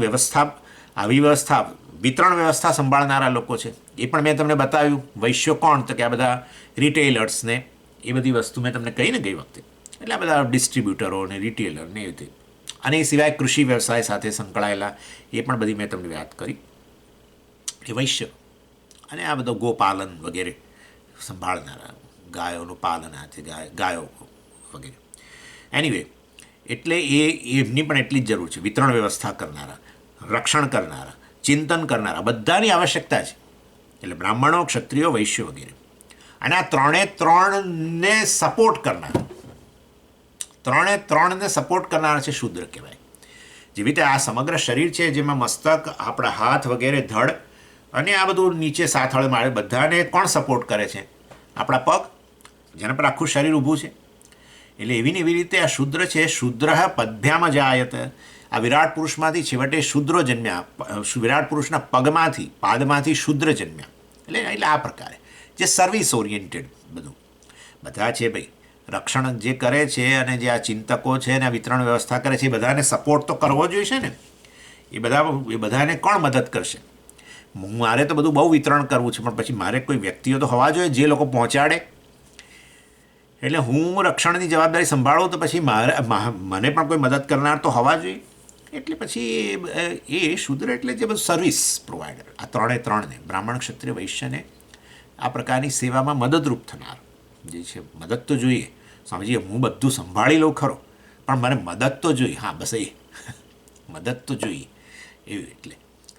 આવી વ્યવસ્થા, વિતરણ વ્યવસ્થા સંભાળનારા લોકો છે. એ પણ મેં તમને બતાવ્યું. વૈશ્યો કોણ? તો કે આ બધા રિટેલર્સને એ બધી વસ્તુ મેં તમને કહી ને ગઈ વખતે. એટલે આ બધા ડિસ્ટ્રીબ્યુટરો ને રિટેલર ને એ રીતે. અને એ સિવાય કૃષિ વ્યવસાય સાથે સંકળાયેલા એ પણ બધી મેં તમને વાત કરી, એ વૈશ્ય. અને આ બધો ગોપાલન વગેરે સંભાળનારા, ગાયોનું પાલન હાથે ગાયો વગેરે. એનીવે, એટલે એમની પણ એટલી જ જરૂર છે. વિતરણ વ્યવસ્થા કરનારા, રક્ષણ કરનારા, ચિંતન કરનારા, બધાની આવશ્યકતા છે. એટલે બ્રાહ્મણો, ક્ષત્રિયો, વૈશ્યો વગેરે. અને આ ત્રણને સપોર્ટ કરનારા, ત્રણને સપોર્ટ કરનારા છે શૂદ્ર કહેવાય. જેવી રીતે આ સમગ્ર શરીર છે જેમાં મસ્તક, આપણા હાથ વગેરે, ધડ અને આ બધું નીચે સાથળ મારે, બધાને કોણ સપોર્ટ કરે છે? આપણા પગ, જેના પર આખું શરીર ઊભું છે. એટલે એવી ને એવી રીતે આ શૂદ્ર છે. શૂદ્ર પદભ્યામ જાયત. આ વિરાટ પુરુષમાંથી છેવટે શૂદ્રો જન્મ્યા. વિરાટ પુરુષના પાદમાંથી શૂદ્ર જન્મ્યા. એટલે આ પ્રકારે જે સર્વિસ ઓરિએન્ટેડ બધું બધા છે ભાઈ. રક્ષણ જે કરે છે અને જે આ ચિંતકો છે અને આ વિતરણ વ્યવસ્થા કરે છે, એ બધાને સપોર્ટ તો કરવો જોઈશે ને. એ બધાને કોણ મદદ કરશે? મારે તો બધું બહુ વિતરણ કરવું છે, પણ પછી મારે કોઈ વ્યક્તિઓ તો હોવા જોઈએ જે લોકો પહોંચાડે. એટલે હું રક્ષણની જવાબદારી સંભાળું તો પછી મને પણ કોઈ મદદ કરનાર તો હોવા જોઈએ. એટલે પછી એ શૂદ્ર એટલે જે બધું સર્વિસ પ્રોવાઈડર, આ ત્રણને, બ્રાહ્મણ, ક્ષત્રિય, વૈશ્યને આ પ્રકારની સેવામાં મદદરૂપ થનાર જે છે. મદદ તો જોઈએ. સ્વામીજી, હું બધું સંભાળી લઉં ખરો, પણ મને મદદ તો જોઈએ. હા, બસ એ મદદ તો જોઈએ એવી. એટલે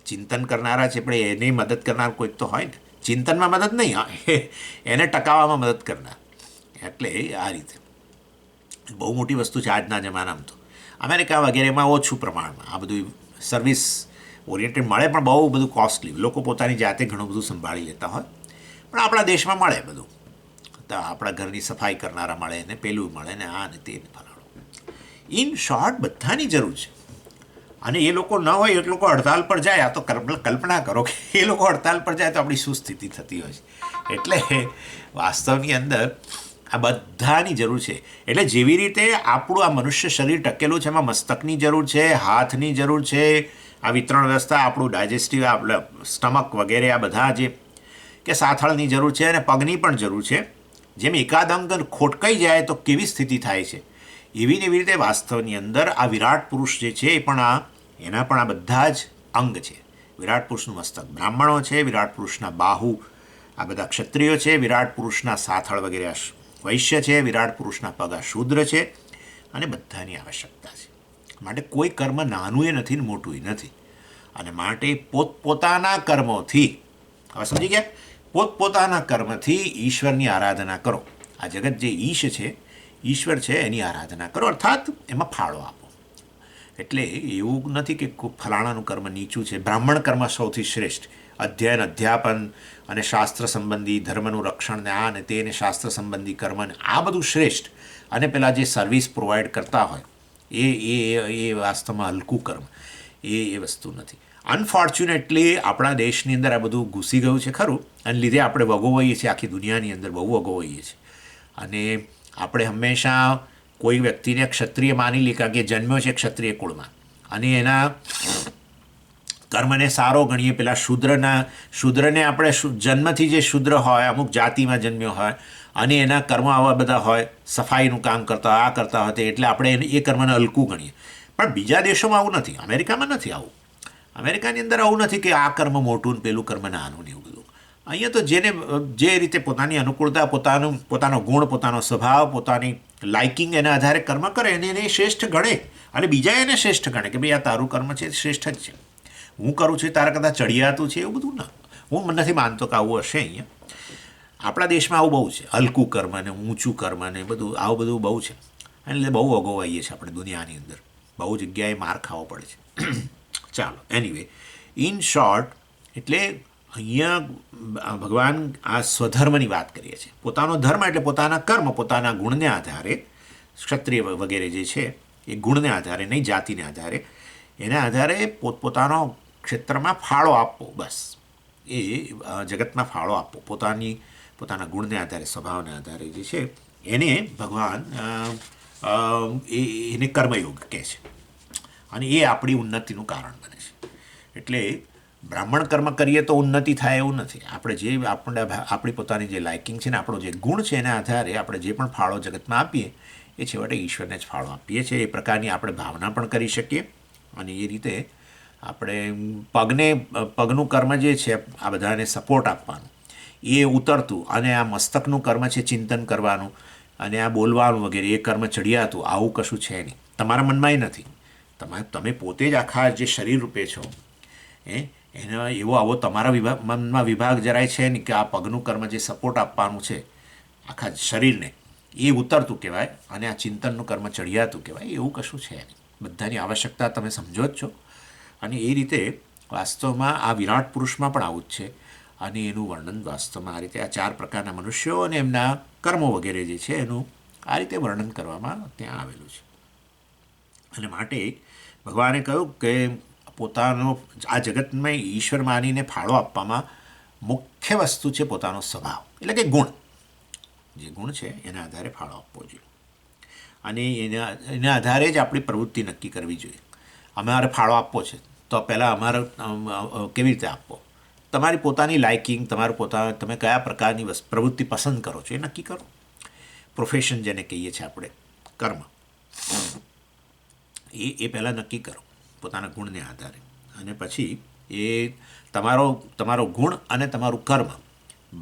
ચિંતન કરનારા છે, પણ એને મદદ કરનાર કોઈક તો હોય ને. ચિંતનમાં મદદ નહીં, હા, એને ટકાવવામાં મદદ કરનાર. એટલે આ રીતે બહુ મોટી વસ્તુ છે આજના જમાનામાં. તો અમેરિકા વગેરેમાં ઓછું પ્રમાણમાં આ બધું સર્વિસ ઓરિએન્ટેડ મળે, પણ બહુ બધું કોસ્ટલી. લોકો પોતાની જાતે ઘણું બધું સંભાળી લેતા હોય. પણ આપણા દેશમાં મળે બધું. તો આપણા ઘરની સફાઈ કરનારા મળે ને, પેલું મળે ને, આ ને તે ફલાણું. ઇન શોર્ટ બધાની જરૂર છે. અને એ લોકો ન હોય, એ લોકો હડતાલ પર જાય. આ તો કલ્પના કરો કે એ લોકો હડતાલ પર જાય તો આપણી શું સ્થિતિ થતી હોય છે. એટલે વાસ્તવની અંદર આ બધાની જરૂર છે. એટલે જેવી રીતે આપણું આ મનુષ્ય શરીર ટકેલું છે, એમાં મસ્તકની જરૂર છે, હાથની જરૂર છે, આ વિતરણ વ્યવસ્થા, આપણું ડાયજેસ્ટિવ, આપણે સ્ટમક વગેરે આ બધા જે કે સાથળની જરૂર છે, અને પગની પણ જરૂર છે. જેમ એકાદ અંગ ખોટકાઈ જાય તો કેવી સ્થિતિ થાય છે, એવી ને એવી રીતે વાસ્તવની અંદર આ વિરાટ પુરુષ જે છે એ પણ એના પણ આ બધા જ અંગ છે. વિરાટ પુરુષનું મસ્તક બ્રાહ્મણો છે, વિરાટ પુરુષના બાહુ આ બધા ક્ષત્રિયો છે, વિરાટ પુરુષના સાથળ વગેરે વૈશ્ય છે, વિરાટ પુરુષના પગ આ શૂદ્ર છે. અને બધાની આવશ્યકતા છે. માટે કોઈ કર્મ નાનું એ નથી ને મોટું એ નથી. અને માટે પોતપોતાના કર્મોથી, હવે સમજી ગયા, પોતપોતાના કર્મથી ઈશ્વરની આરાધના કરો. આ જગત જે ઈશ છે, ઈશ્વર છે, એની આરાધના કરો, અર્થાત એમાં ફાળો આપો. એટલે એવું નથી કે ફલાણાનું કર્મ નીચું છે. બ્રાહ્મણ કર્મ સૌથી શ્રેષ્ઠ. અધ્યયન, અધ્યાપન અને શાસ્ત્ર સંબંધી, ધર્મનું રક્ષણ ને આ ને તે ને શાસ્ત્ર સંબંધી કર્મ ને આ બધું શ્રેષ્ઠ, અને પેલા જે સર્વિસ પ્રોવાઈડ કરતા હોય એ વાસ્તવમાં હલકું કર્મ, એ વસ્તુ નથી. અનફોર્ચ્યુનેટલી આપણા દેશની અંદર આ બધું ઘૂસી ગયું છે ખરું, અને લીધે આપણે વગોવાઈએ છીએ, આખી દુનિયાની અંદર બહુ વગોવાઈએ છીએ. અને આપણે હંમેશા કોઈ વ્યક્તિને ક્ષત્રિય માની લઈએ કારણ કે જન્મ્યો છે ક્ષત્રિય કુળમાં, અને એના કર્મને સારો ગણીએ. પેલા શૂદ્રને આપણે જન્મથી જે શૂદ્ર હોય, અમુક જાતિમાં જન્મ્યો હોય અને એના કર્મ આવા બધા હોય, સફાઈનું કામ કરતા હોય, આ કરતા હોય, એટલે આપણે એ કર્મને હલકું ગણીએ. પણ બીજા દેશોમાં આવું નથી, અમેરિકામાં નથી આવું. અમેરિકાની અંદર આવું નથી કે આ કર્મ મોટું ને પેલું કર્મ નાનું ને એવું બધું. અહીંયા તો જે રીતે પોતાની અનુકૂળતા, પોતાનો ગુણ, પોતાનો સ્વભાવ, પોતાની લાઇકિંગ એના આધારે કર્મ કરે અને એને શ્રેષ્ઠ ગણે, અને બીજા એને શ્રેષ્ઠ ગણે કે ભાઈ આ તારું કર્મ છે, શ્રેષ્ઠ જ છે. હું કરું છું તારા કરતાં ચડિયાતું છે એવું બધું ના. હું નથી માનતો કે આવું હશે અહીંયા. આપણા દેશમાં આવું બહુ છે, હલકું કર્મ ને ઊંચું કર્મ ને બધું આવું બધું બહુ છે. એટલે બહુ અગોવાઈએ છીએ આપણે દુનિયાની અંદર, બહુ જગ્યાએ માર ખાવો પડે છે. ચાલો, એનીવે, ઇન શોર્ટ, એટલે અહીંયા ભગવાન આ સ્વધર્મની વાત કરીએ છીએ. પોતાનો ધર્મ એટલે પોતાના કર્મ, પોતાના ગુણને આધારે, ક્ષત્રિય વગેરે જે છે એ ગુણને આધારે, નહીં જાતિને આધારે, એના આધારે પોતપોતાનો ક્ષેત્રમાં ફાળો આપવો, બસ એ જગતમાં ફાળો આપવો પોતાના ગુણને આધારે, સ્વભાવને આધારે જે છે એને ભગવાન એને કર્મયોગ કહે છે, અને એ આપણી ઉન્નતિનું કારણ બને છે. એટલે બ્રાહ્મણ કર્મ કરીએ તો ઉન્નતિ થાય એવું નથી. આપણી પોતાની જે લાઇકિંગ છે ને, આપણો જે ગુણ છે એના આધારે આપણે જે પણ ફાળો જગતમાં આપીએ એ છેવટે ઈશ્વરને જ ફાળો આપીએ છીએ. એ પ્રકારની આપણે ભાવના પણ કરી શકીએ, અને એ રીતે આપણે પગનું કર્મ જે છે આ બધાને સપોર્ટ આપવાનું એ ઉતરતું, અને આ મસ્તકનું કર્મ છે ચિંતન કરવાનું અને આ બોલવાનું વગેરે, એ કર્મ ચડિયાતું, આવું કશું છે નહીં, તમારા મનમાંય નથી. તમે પોતે જ આખા જે શરીર રૂપે છો એનો આવો તમારા મનમાં વિભાગ જરાય છે નહીં કે આ પગનું કર્મ જે સપોર્ટ આપવાનું છે આખા શરીરને, એ ઉતરતું કહેવાય, અને આ ચિંતનનું કર્મ ચડિયાતું કહેવાય. એવું કશું છે નહીં. બધાની આવશ્યકતા તમે સમજો જ છો. અને એ રીતે વાસ્તવમાં આ વિરાટ પુરુષમાં પણ આવું જ છે, અને એનું વર્ણન વાસ્તવમાં આ રીતે આ 4 પ્રકારના મનુષ્યો અને એમના કર્મો વગેરે જે છે એનું આ રીતે વર્ણન કરવામાં ત્યાં આવેલું છે. અને માટે ભગવાને કહ્યું કે પોતાનો આ જગતમાં ઈશ્વર માનીને ફાળો આપવામાં મુખ્ય વસ્તુ છે પોતાનો સ્વભાવ, એટલે કે ગુણ. જે ગુણ છે એના આધારે ફાળો આપવો જોઈએ, અને એના આધારે જ આપણી પ્રવૃત્તિ નક્કી કરવી જોઈએ. અમારે ફાળો આપવો છે તો પહેલાં અમારે કેવી રીતે આપવો, તમારી પોતાની લાઇકિંગ, તમે કયા પ્રકારની પ્રવૃત્તિ પસંદ કરો છો એ નક્કી કરો. પ્રોફેશન જેને કહીએ છીએ આપણે, કર્મ, એ પહેલાં નક્કી કરો પોતાના ગુણને આધારે. અને પછી એ તમારો ગુણ અને તમારું કર્મ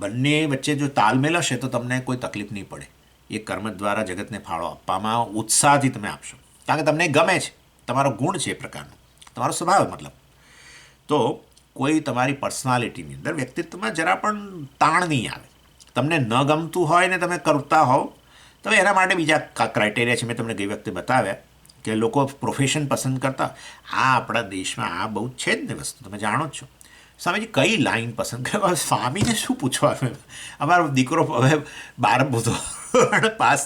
બંને વચ્ચે જો તાલમેલ હશે તો તમને કોઈ તકલીફ નહીં પડે. એ કર્મ દ્વારા જગતને ફાળો આપવામાં ઉત્સાહથી તમે આપશો, કારણ કે તમને ગમે છે, તમારો ગુણ છે એ પ્રકારનો, તમારો સ્વભાવ મતલબ. તો કોઈ તમારી પર્સનાલિટીની અંદર, વ્યક્તિત્વમાં જરા પણ તાણ નહીં આવે. તમને ન ગમતું હોય ને તમે કરતા હોવ તો એના માટે બીજા ક્રાઇટેરિયા છે, મેં તમને ગઈ વખતે બતાવ્યા કે લોકો પ્રોફેશન પસંદ કરતા. આ આપણા દેશમાં આ બહુ છે જ ને વસ્તુ, તમે જાણો જ છો. સ્વામીજી કઈ લાઈન પસંદ કરે, સ્વામીને શું પૂછવા, અમારો દીકરો હવે 12 પાસ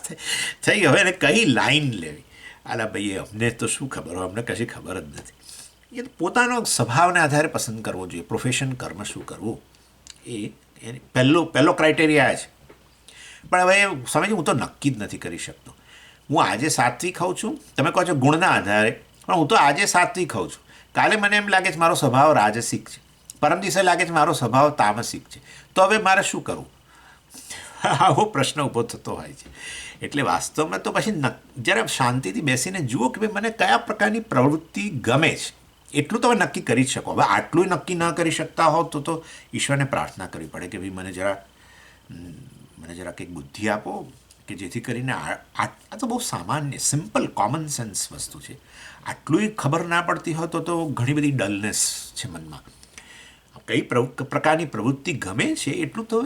થઈ હવે એને કઈ લાઈન લેવી. અલા ભાઈ અમને તો શું ખબર હોય, અમને કશી ખબર જ નથી. એ પોતાનો સ્વભાવને આધારે પસંદ કરવો જોઈએ. પ્રોફેશન, કર્મ શું કરવું એ પહેલો ક્રાઇટેરિયા છે. પણ હવે સ્વામીજી હું તો નક્કી જ નથી કરી શકતો. હું આજે સાત્વિક ખાઉં છું, તમે કહો છો ગુણના આધારે, પણ હું તો આજે સાત્વિક ખાઉં છું, કાલે મને એમ લાગે છે મારો સ્વભાવ રાજસિક છે, પરમ દિવસે લાગે છે મારો સ્વભાવ તામસિક છે, તો હવે મારે શું કરવું? આવો પ્રશ્ન ઊભો થતો હોય છે. એટલે વાસ્તવમાં તો પછી જરા શાંતિથી બેસીને જુઓ કે ભાઈ મને કયા પ્રકારની પ્રવૃત્તિ ગમે છે, એટલું તમે નક્કી કરી જ શકો. હવે આટલું નક્કી ન કરી શકતા હોવ તો ઈશ્વરને પ્રાર્થના કરવી પડે કે ભાઈ મને જરા કંઈક બુદ્ધિ આપો, કે જેથી કરીને આ તો બહુ સામાન્ય, સિમ્પલ, કોમન સેન્સ વસ્તુ છે. આટલું ખબર ના પડતી હોય તો ઘણી બધી ડલનેસ છે મનમાં. કઈ પ્રકારની પ્રવૃત્તિ ગમે છે એટલું તો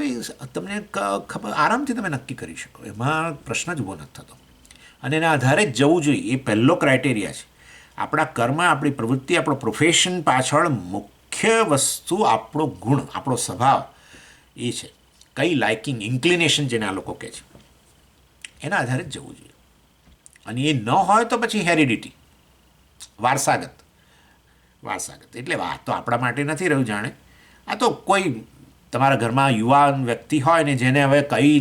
તમને ખબર, આરામથી તમે નક્કી કરી શકો, એમાં પ્રશ્ન જ ઊભો નથી થતો. અને એના આધારે જ જવું જોઈએ, એ પહેલો ક્રાઇટેરિયા છે. આપણા કર્મ, આપણી પ્રવૃત્તિ, આપણો પ્રોફેશન પાછળ મુખ્ય વસ્તુ આપણો ગુણ, આપણો સ્વભાવ એ છે. કઈ લાઇકિંગ, ઇન્ક્લિનેશન જેને આ લોકો કહે છે, એના આધારે જ જવું જોઈએ. અને એ ન હોય તો પછી હેરિડિટી, વારસાગત. એટલે આ તો આપણા માટે નથી રહ્યું જાણે, આ તો કોઈ તમારા ઘરમાં યુવાન વ્યક્તિ હોય ને જેને હવે કઈ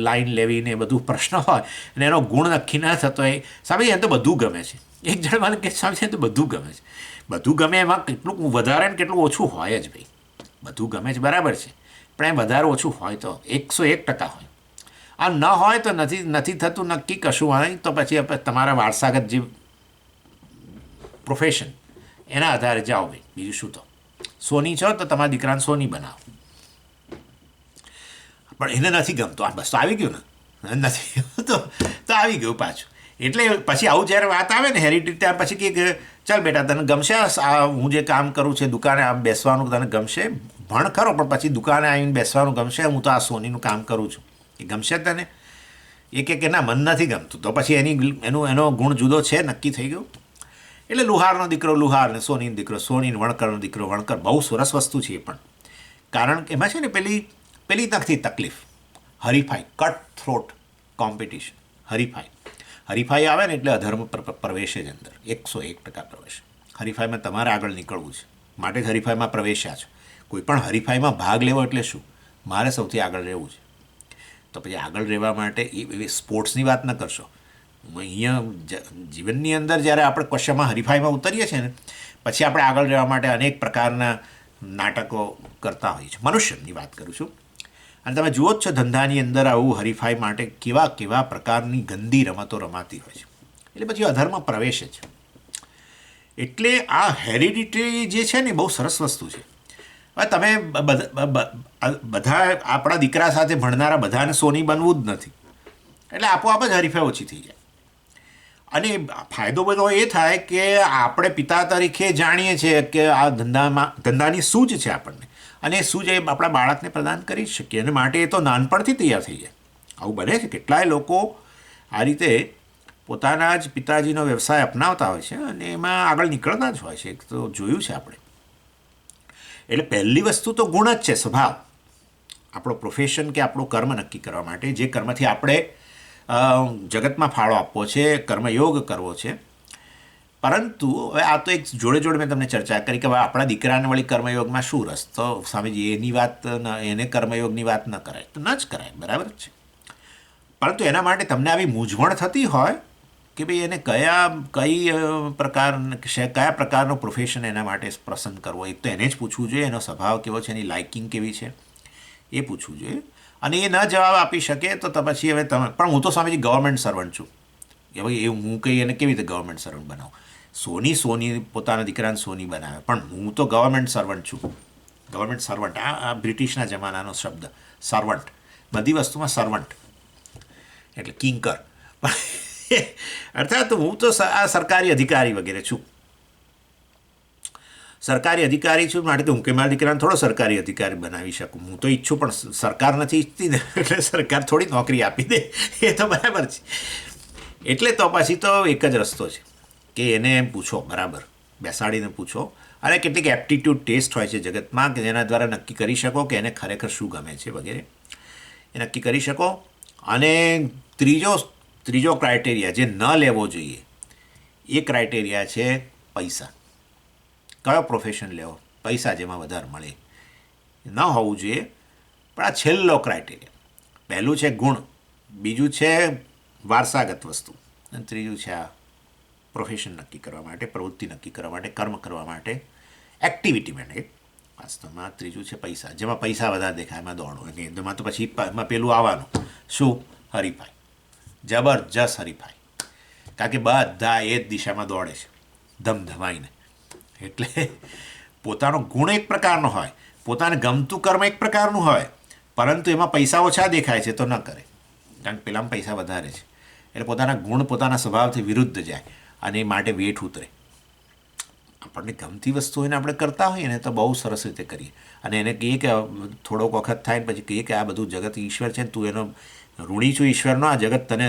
લાઈન લેવી ને બધું પ્રશ્ન હોય અને એનો ગુણ નક્કી ના થતો હોય, સ્વામી એને તો બધું ગમે છે. એક જણ મને કે સ્વામી તો બધું ગમે છે. બધું ગમે એમાં કેટલું વધારે ને કેટલું ઓછું હોય જ ભાઈ. બધું ગમે છે બરાબર છે, પણ એ વધારે ઓછું હોય તો 101% હોય. આ ન હોય તો નથી થતું નક્કી કશું હોય તો પછી તમારા વારસાગત જે પ્રોફેશન એના આધારે જાઓ ભાઈ. બીજું શું, તો સોની છો તો તમારા દીકરાને સોની બનાવો, પણ એને નથી ગમતું. આ બસ તો આવી ગયું ને, નથી તો આવી ગયું પાછું. એટલે પછી આવું જ્યારે વાત આવે ને હેરિટેજ, ત્યાં પછી કે ચાલ બેટા તને ગમશે આ હું જે કામ કરું છે, દુકાને આમ બેસવાનું તને ગમશે, ભણ ખરો પણ પછી દુકાને આવીને બેસવાનું ગમશે, હું તો આ સોનીનું કામ કરું છું, એ ગમશે તને? એ કે ના મન નથી ગમતું. તો પછી એનો ગુણ જુદો છે, નક્કી થઈ ગયું. એટલે લુહારનો દીકરો લુહાર ને સોનીનો દીકરો સોની, વણકરનો દીકરો વણકર. બહુ સરસ વસ્તુ છે એ પણ, કારણ કે એમાં છે ને પેલી નથી તકલીફ, હરીફાઈ, કટ થ્રોટ કોમ્પિટિશન. હરીફાઈ આવે ને એટલે અધર્મ પ્રવેશે જ અંદર, 101% પ્રવેશ. હરીફાઈમાં તમારે આગળ નીકળવું છે, માટે જ હરીફાઈમાં પ્રવેશ્યા છો. કોઈ પણ હરીફાઈમાં ભાગ લેવો એટલે શું? મારે સૌથી આગળ રહેવું છે. તો પછી આગળ રહેવા માટે એ સ્પોર્ટ્સની વાત ન કરશો. અહીંયા જીવનની અંદર જ્યારે આપણે કશામાં હરીફાઈમાં ઉતરીએ છીએ ને, પછી આપણે આગળ રહેવા માટે અનેક પ્રકારના નાટકો કરતા હોઈએ છીએ. મનુષ્યની વાત કરું છું. અને તમે જુઓ જ છો ધંધાની અંદર આવું હરીફાઈ માટે કેવા પ્રકારની ગંદી રમતો રમાતી હોય છે. એટલે પછી અધર્મ પ્રવેશે છે. એટલે આ હેરિડિટરી જે છે ને બહુ સરસ વસ્તુ છે. હવે તમે બધા આપણા દીકરા સાથે ભણનારા બધાને સોની બનવું જ નથી, એટલે આપોઆપ જ હરીફાઈ ઓછી થઈ જાય. અને ફાયદો બધો એ થાય કે આપણે પિતા તરીકે જાણીએ છીએ કે આ ધંધાની સૂઝ છે આપણને, અને એ સૂઝ એ આપણા બાળકને પ્રદાન કરી શકીએ. અને માટે એ તો નાનપણથી તૈયાર થઈ જાય. આવું બને છે, કેટલાય લોકો આ રીતે પોતાના જ પિતાજીનો વ્યવસાય અપનાવતા હોય છે અને એમાં આગળ નીકળતા જ હોય છે. એક તો જોયું છે આપણે. એટલે પહેલી વસ્તુ તો ગુણ જ છે, સ્વભાવ. આપણો પ્રોફેશન કે આપણું કર્મ નક્કી કરવા માટે, જે કર્મથી આપણે જગતમાં ફાળો આપવો છે, કર્મયોગ કરવો છે. પરંતુ હવે આ તો એક જોડે મેં તમને ચર્ચા કરી કે આપણા દીકરાને વળી કર્મયોગમાં શું રસ, તો સ્વામીજી એની વાત એને કર્મયોગની વાત ન કરાય તો ન જ કરાય, બરાબર જ છે. પરંતુ એના માટે તમને આવી મૂંઝવણ થતી હોય કે ભાઈ એને કયા પ્રકારનો પ્રોફેશન એના માટે પસંદ કરવો, એક તો એને જ પૂછવું જોઈએ, એનો સ્વભાવ કેવો છે, એની લાઇકિંગ કેવી છે એ પૂછવું જોઈએ. અને એ ન જવાબ આપી શકે તો પછી હવે તમે પણ હું તો સ્વામીજી ગવર્મેન્ટ સર્વન્ટ છું, કે ભાઈ એ હું કંઈ એને કેવી રીતે ગવર્મેન્ટ સર્વન્ટ બનાવું? સોની પોતાના દીકરાને સોની બનાવે, પણ હું તો ગવર્મેન્ટ સર્વન્ટ છું. ગવર્મેન્ટ સર્વન્ટ આ બ્રિટિશના જમાનાનો શબ્દ, સર્વન્ટ. બધી વસ્તુમાં સર્વન્ટ એટલે કિંકર. અર્થાત હું તો આ સરકારી અધિકારી વગેરે છું. સરકારી અધિકારી છું માટે તો હું કે મારા દીકરાને થોડો સરકારી અધિકારી બનાવી શકું. હું તો ઈચ્છું પણ સરકાર નથી ઈચ્છતી ને, એટલે સરકાર થોડી નોકરી આપી દે, એ તો બરાબર છે. એટલે તો પછી તો એક જ રસ્તો છે કે એને એમ પૂછો, બરાબર બેસાડીને પૂછો. અને કેટલીક એપ્ટિટ્યૂડ ટેસ્ટ હોય છે જગતમાં કે જેના દ્વારા નક્કી કરી શકો કે એને ખરેખર શું ગમે છે વગેરે, એ નક્કી કરી શકો. અને ત્રીજો ક્રાઇટેરિયા જે ન લેવો જોઈએ એ ક્રાઇટેરિયા છે પૈસા. કયો પ્રોફેશન લેવો? પૈસા જેમાં વધારે મળે ન હોવું જોઈએ. પણ આ છેલ્લો ક્રાઇટેરિયા. પહેલું છે ગુણ, બીજું છે વારસાગત વસ્તુ, અને ત્રીજું છે આ પ્રોફેશન નક્કી કરવા માટે, પ્રવૃત્તિ નક્કી કરવા માટે, કર્મ કરવા માટે, એક્ટિવિટી માટે. વાસ્તવમાં ત્રીજું છે પૈસા. જેમાં પૈસા વધારે દેખાય એમાં દોડો. એમાં તો પછી એમાં પેલું આવવાનું શું? હરીફાઈ, જબરજસ્ત હરીફાઈ. કારણ કે બધા એ જ દિશામાં દોડે છે ધમધમાઈને. એટલે પોતાનો ગુણ એક પ્રકારનો હોય, પોતાને ગમતું કર્મ એક પ્રકારનું હોય, પરંતુ એમાં પૈસા ઓછા દેખાય છે તો ન કરે, કારણ કે પેલામાં પૈસા વધારે છે. એટલે પોતાના ગુણ પોતાના સ્વભાવથી વિરુદ્ધ જાય અને એ માટે વેઠ ઉતરે. આપણને ગમતી વસ્તુ એને આપણે કરતા હોઈએ ને તો બહુ સરસ રીતે કરીએ. અને એને કહીએ કે થોડોક વખત થાય ને પછી કહીએ કે આ બધું જગત ઈશ્વર છે ને, તું એનો ઋણી છું ઈશ્વરનો. આ જગત તને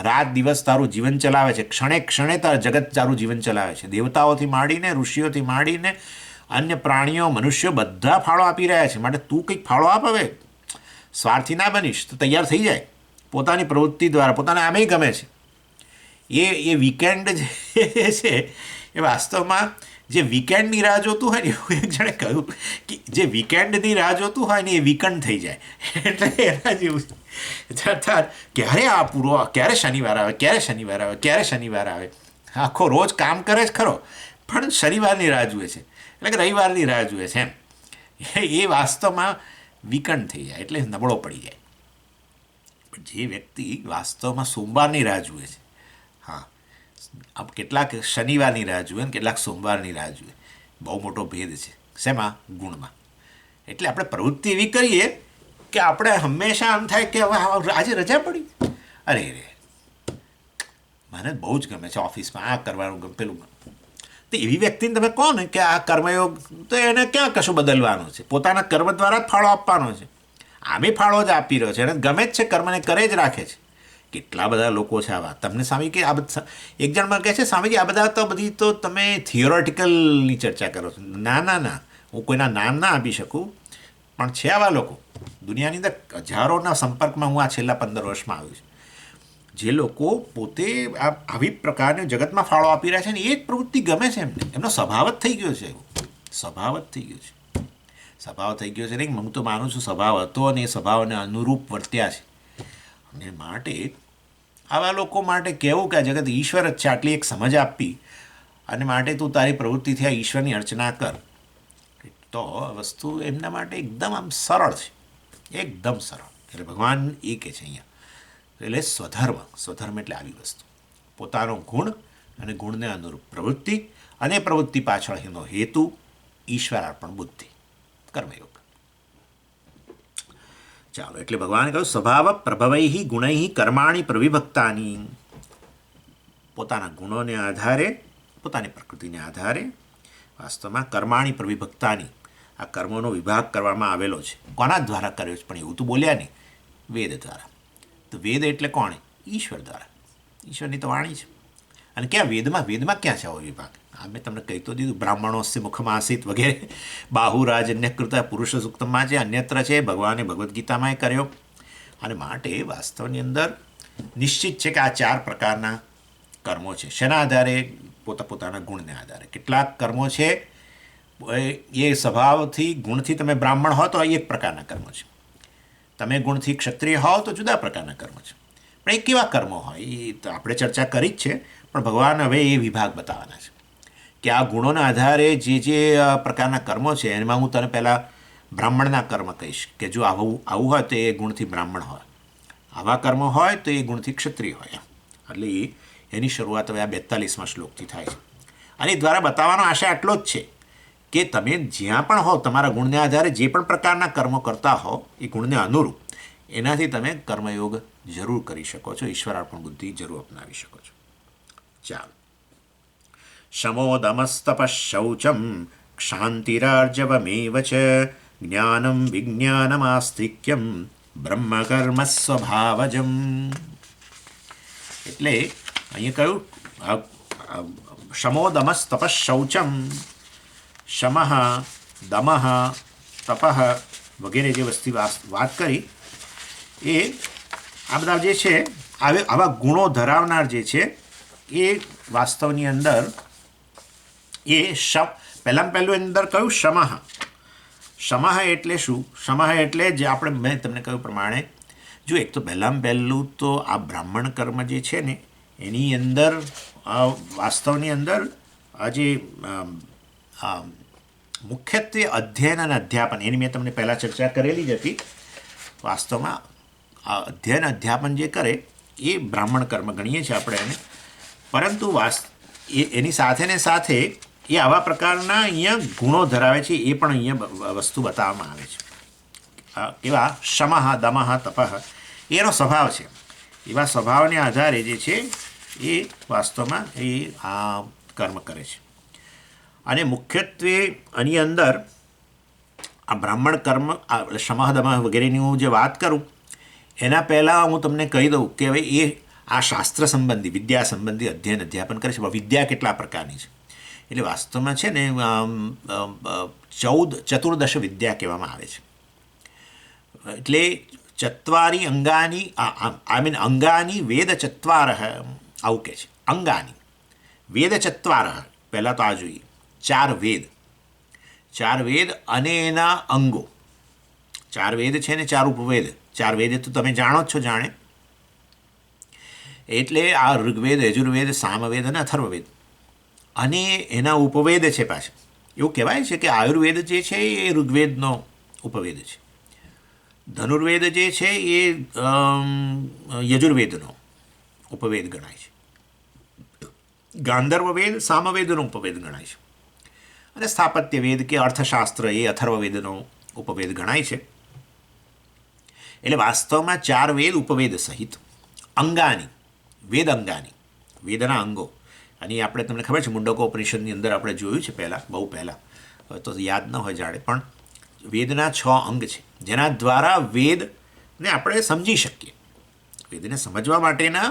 રાત દિવસ તારું જીવન ચલાવે છે, ક્ષણે ક્ષણે જગત તારું જીવન ચલાવે છે. દેવતાઓથી માંડીને, ઋષિઓથી માંડીને, અન્ય પ્રાણીઓ, મનુષ્યો બધા ફાળો આપી રહ્યા છે. માટે તું કંઈક ફાળો આપ. હવે સ્વાર્થી ના બનીશ તો તૈયાર થઈ જાય પોતાની પ્રવૃત્તિ દ્વારા. પોતાને આમેય ગમે છે એ વીકેન્ડ જે છે એ વાસ્તવમાં જે વીકેન્ડની રાહ જોતું હોય ને, એવું એક જણે કહ્યું કે જે વીકેન્ડની રાહ જોતું હોય ને એ વીકેન્ડ થઈ જાય. એટલે એના જેવું ક્યારે આ પૂરો, ક્યારે શનિવાર આવે, ક્યારે શનિવાર આવે, ક્યારે શનિવાર આવે. આખો રોજ કામ કરે જ ખરો, પણ શનિવારની રાહ જુએ છે, એટલે કે રવિવારની રાહ જુએ છે એમ. એ વાસ્તવમાં વીકેન્ડ થઈ જાય એટલે નબળો પડી જાય. પણ જે વ્યક્તિ વાસ્તવમાં સોમવારની રાહ જુએ છે, હા, આમ કેટલાક શનિવારની રાહ જુએ ને કેટલાક સોમવારની રાહ જુએ. બહુ મોટો ભેદ છે. શેમાં? ગુણમાં. એટલે આપણે પ્રવૃત્તિ એવી કરીએ કે આપણે હંમેશા આમ થાય કે હવે આજે રજા પડી, અરે રે મને બહુ જ ગમે છે ઓફિસમાં આ કરવાનું ગમે પેલું. તો એવી વ્યક્તિને તમે કહો ને કે આ કર્મયોગ, તો એને ક્યાં કશું બદલવાનું છે? પોતાના કર્મ દ્વારા જ ફાળો આપવાનો છે. આમે ફાળો જ આપી રહ્યો છે, એને ગમે જ છે, કર્મને કરે જ રાખે છે. કેટલા બધા લોકો છે આવા. તમને સ્વામી કે આ બધા, એક જણ મને કહે છે સ્વામીજી આ બધા તો બધી તો તમે થિયોરેટિકલની ચર્ચા કરો છો. ના ના ના, હું કોઈના નામ ના આપી શકું, પણ છે આવા લોકો દુનિયાની અંદર. હજારોના સંપર્કમાં હું આ છેલ્લા 15 વર્ષમાં આવ્યું છું, જે લોકો પોતે આવી પ્રકારની જગતમાં ફાળો આપી રહ્યા છે ને એ જ પ્રવૃત્તિ ગમે છે એમને. એમનો સ્વભાવ જ થઈ ગયો છે, સ્વભાવ જ થઈ ગયો છે. સ્વભાવ થઈ ગયો છે નહીં, હું તો માનું છું સ્વભાવ હતો અને એ સ્વભાવને અનુરૂપ વર્ત્યા છે. અને માટે આવા લોકો માટે કહેવું કે આ જગત ઈશ્વર જ છે, આટલી એક સમજ આપી અને માટે તું તારી પ્રવૃત્તિથી આ ઈશ્વરની અર્ચના કર, તો વસ્તુ એમના માટે એકદમ આમ સરળ છે, એકદમ સરળ. એટલે ભગવાન એ કહે છે અહીંયા, એટલે સ્વધર્મ એટલે આવી વસ્તુ, પોતાનો ગુણ અને ગુણને અનુરૂપ પ્રવૃત્તિ, અને પ્રવૃત્તિ પાછળ એનો હેતુ ઈશ્વરાર્પણ બુદ્ધિ, કર્મયોગ. ચાલો, એટલે ભગવાને કહ્યું સ્વભાવ પ્રભવૈ ગુણૈ કર્માણી પ્રવિભક્તાની. પોતાના ગુણોને આધારે, પોતાની પ્રકૃતિને આધારે વાસ્તવમાં કર્માણી પ્રવિભક્તાની, આ કર્મોનો વિભાગ કરવામાં આવેલો છે. કોના દ્વારા કર્યો છે? પણ એવું તો બોલ્યા નહીં, વેદ દ્વારા. તો વેદ એટલે કોણે? ઈશ્વર દ્વારા. ઈશ્વરની તો વાણી છે. અને ક્યાં વેદમાં ક્યાં છે આવો વિભાગ? આ મેં તમને કહી તો દીધું, બ્રાહ્મણોસ્ય મુખમાસિત વગેરે બાહુરાજન્યકૃત પુરુષ સૂક્તમાં છે, અન્યત્ર છે, ભગવાને ભગવદ્ ગીતામાં કર્યો. અને માટે વાસ્તવની અંદર નિશ્ચિત છે કે આ 4 પ્રકારના કર્મો છે. શેના આધારે? પોતાના ગુણને આધારે. કેટલાક કર્મો છે એ સ્વભાવથી, ગુણથી તમે બ્રાહ્મણ હો તો એક પ્રકારના કર્મો છે, તમે ગુણથી ક્ષત્રિય હોવ તો જુદા પ્રકારના કર્મો છે. પણ એ કેવા કર્મો હોય એ તો આપણે ચર્ચા કરી જ છે, પણ ભગવાન હવે એ વિભાગ બતાવવાના છે કે આ ગુણોના આધારે જે પ્રકારના કર્મો છે એમાં હું તને પહેલાં બ્રાહ્મણના કર્મ કહીશ કે જો આવું હોય તો એ ગુણથી બ્રાહ્મણ હોય, આવા કર્મો હોય તો એ ગુણથી ક્ષત્રિય હોય. એટલે એની શરૂઆત હવે આ 42મા શ્લોકથી થાય છે. અને એ દ્વારા બતાવવાનો આશય આટલો જ છે કે તમે જ્યાં પણ હો, તમારા ગુણને આધારે જે પણ પ્રકારના કર્મો કરતા હો એ ગુણને અનુરૂપ એનાથી તમે કર્મયોગ જરૂર કરી શકો છો, ઈશ્વરાર્પણ બુદ્ધિ જરૂર અપનાવી શકો છો. ચાલો, શમોદમસ્તપ શૌચમ ક્ષાંતિરાર્જવમેવ ચ જ્ઞાનમ વિજ્ઞાનમાસ્તિક્યમ બ્રહ્મકર્મ સ્વભાવજમ. એટલે અહીંયા કહ્યું શમોદમસ્તપ શૌચમ, શમઃ, દમઃ, તપઃ વગેરે જે વસ્તુ વાત કરી એ આ બધા જે છે આવા ગુણો ધરાવનાર જે છે એ વાસ્તવની અંદર એ પહેલાં એની અંદર કહ્યું શમઃ. શમઃ એટલે શું? શમઃ એટલે જે મેં તમને કહ્યું પ્રમાણે, જો એક તો પહેલું તો આ બ્રાહ્મણ કર્મ જે છે ને એની અંદર વાસ્તવની અંદર આ જે મુખ્યત્વે અધ્યયન અને અધ્યાપન, એની મેં તમને પહેલાં ચર્ચા કરેલી જ હતી. વાસ્તવમાં આ અધ્યયન અધ્યાપન જે કરે એ બ્રાહ્મણ કર્મ ગણીએ છીએ આપણે એને, પરંતુ એની સાથે એ આવા પ્રકારના અહીંયા ગુણો ધરાવે છે, એ પણ અહીંયા વસ્તુ બતાવવામાં આવે છે. એવા શમઃ, દમઃ, તપઃ એનો સ્વભાવ છે. એવા સ્વભાવને આધારે જે છે એ વાસ્તવમાં એ આ કર્મ કરે છે. અને મુખ્યત્વે આની અંદર આ બ્રાહ્મણ કર્મ, શમઃ, દમઃ વગેરેની હું જે વાત કરું એના પહેલાં હું તમને કહી દઉં કે હવે એ આ શાસ્ત્ર સંબંધી, વિદ્યા સંબંધી અધ્યયન અધ્યાપન કરે છે. વિદ્યા કેટલા પ્રકારની છે એટલે વાસ્તવમાં છે ને 14 વિદ્યા કહેવામાં આવે છે. એટલે ચત્વારી અંગાની અંગાની વેદ ચત્વાર આવું કહે છે. અંગાની વેદ ચત્વાર, પહેલાં તો આ જોઈએ, 4 વેદ અને એના અંગો. 4 વેદ છે ને 4 ઉપવેદ. 4 વેદ તો તમે જાણો જ છો, જાણે. એટલે આ ઋગ્વેદ, યજુર્વેદ, સામવેદ અને અથર્વવેદ અને એના ઉપવેદ છે પાછા. એવું કહેવાય છે કે આયુર્વેદ જે છે એ ઋગ્વેદનો ઉપવેદ છે, ધનુર્વેદ જે છે એ યજુર્વેદનો ઉપવેદ ગણાય છે, ગાંધર્વ વેદ સામવેદનો ઉપવેદ ગણાય છે, અને સ્થાપત્ય વેદ કે અર્થશાસ્ત્ર એ અથર્વવેદનો ઉપવેદ ગણાય છે. એટલે વાસ્તવમાં 4 વેદ ઉપવેદ સહિત અંગાની, વેદ અંગાની, વેદના અંગો. અને આપણે તમને ખબર છે મુંડકોપનિષદની અંદર આપણે જોયું છે પહેલાં, બહુ પહેલાં, તો યાદ ન હોય જાણે, પણ વેદના 6 અંગ છે જેના દ્વારા વેદને આપણે સમજી શકીએ. વેદને સમજવા માટેના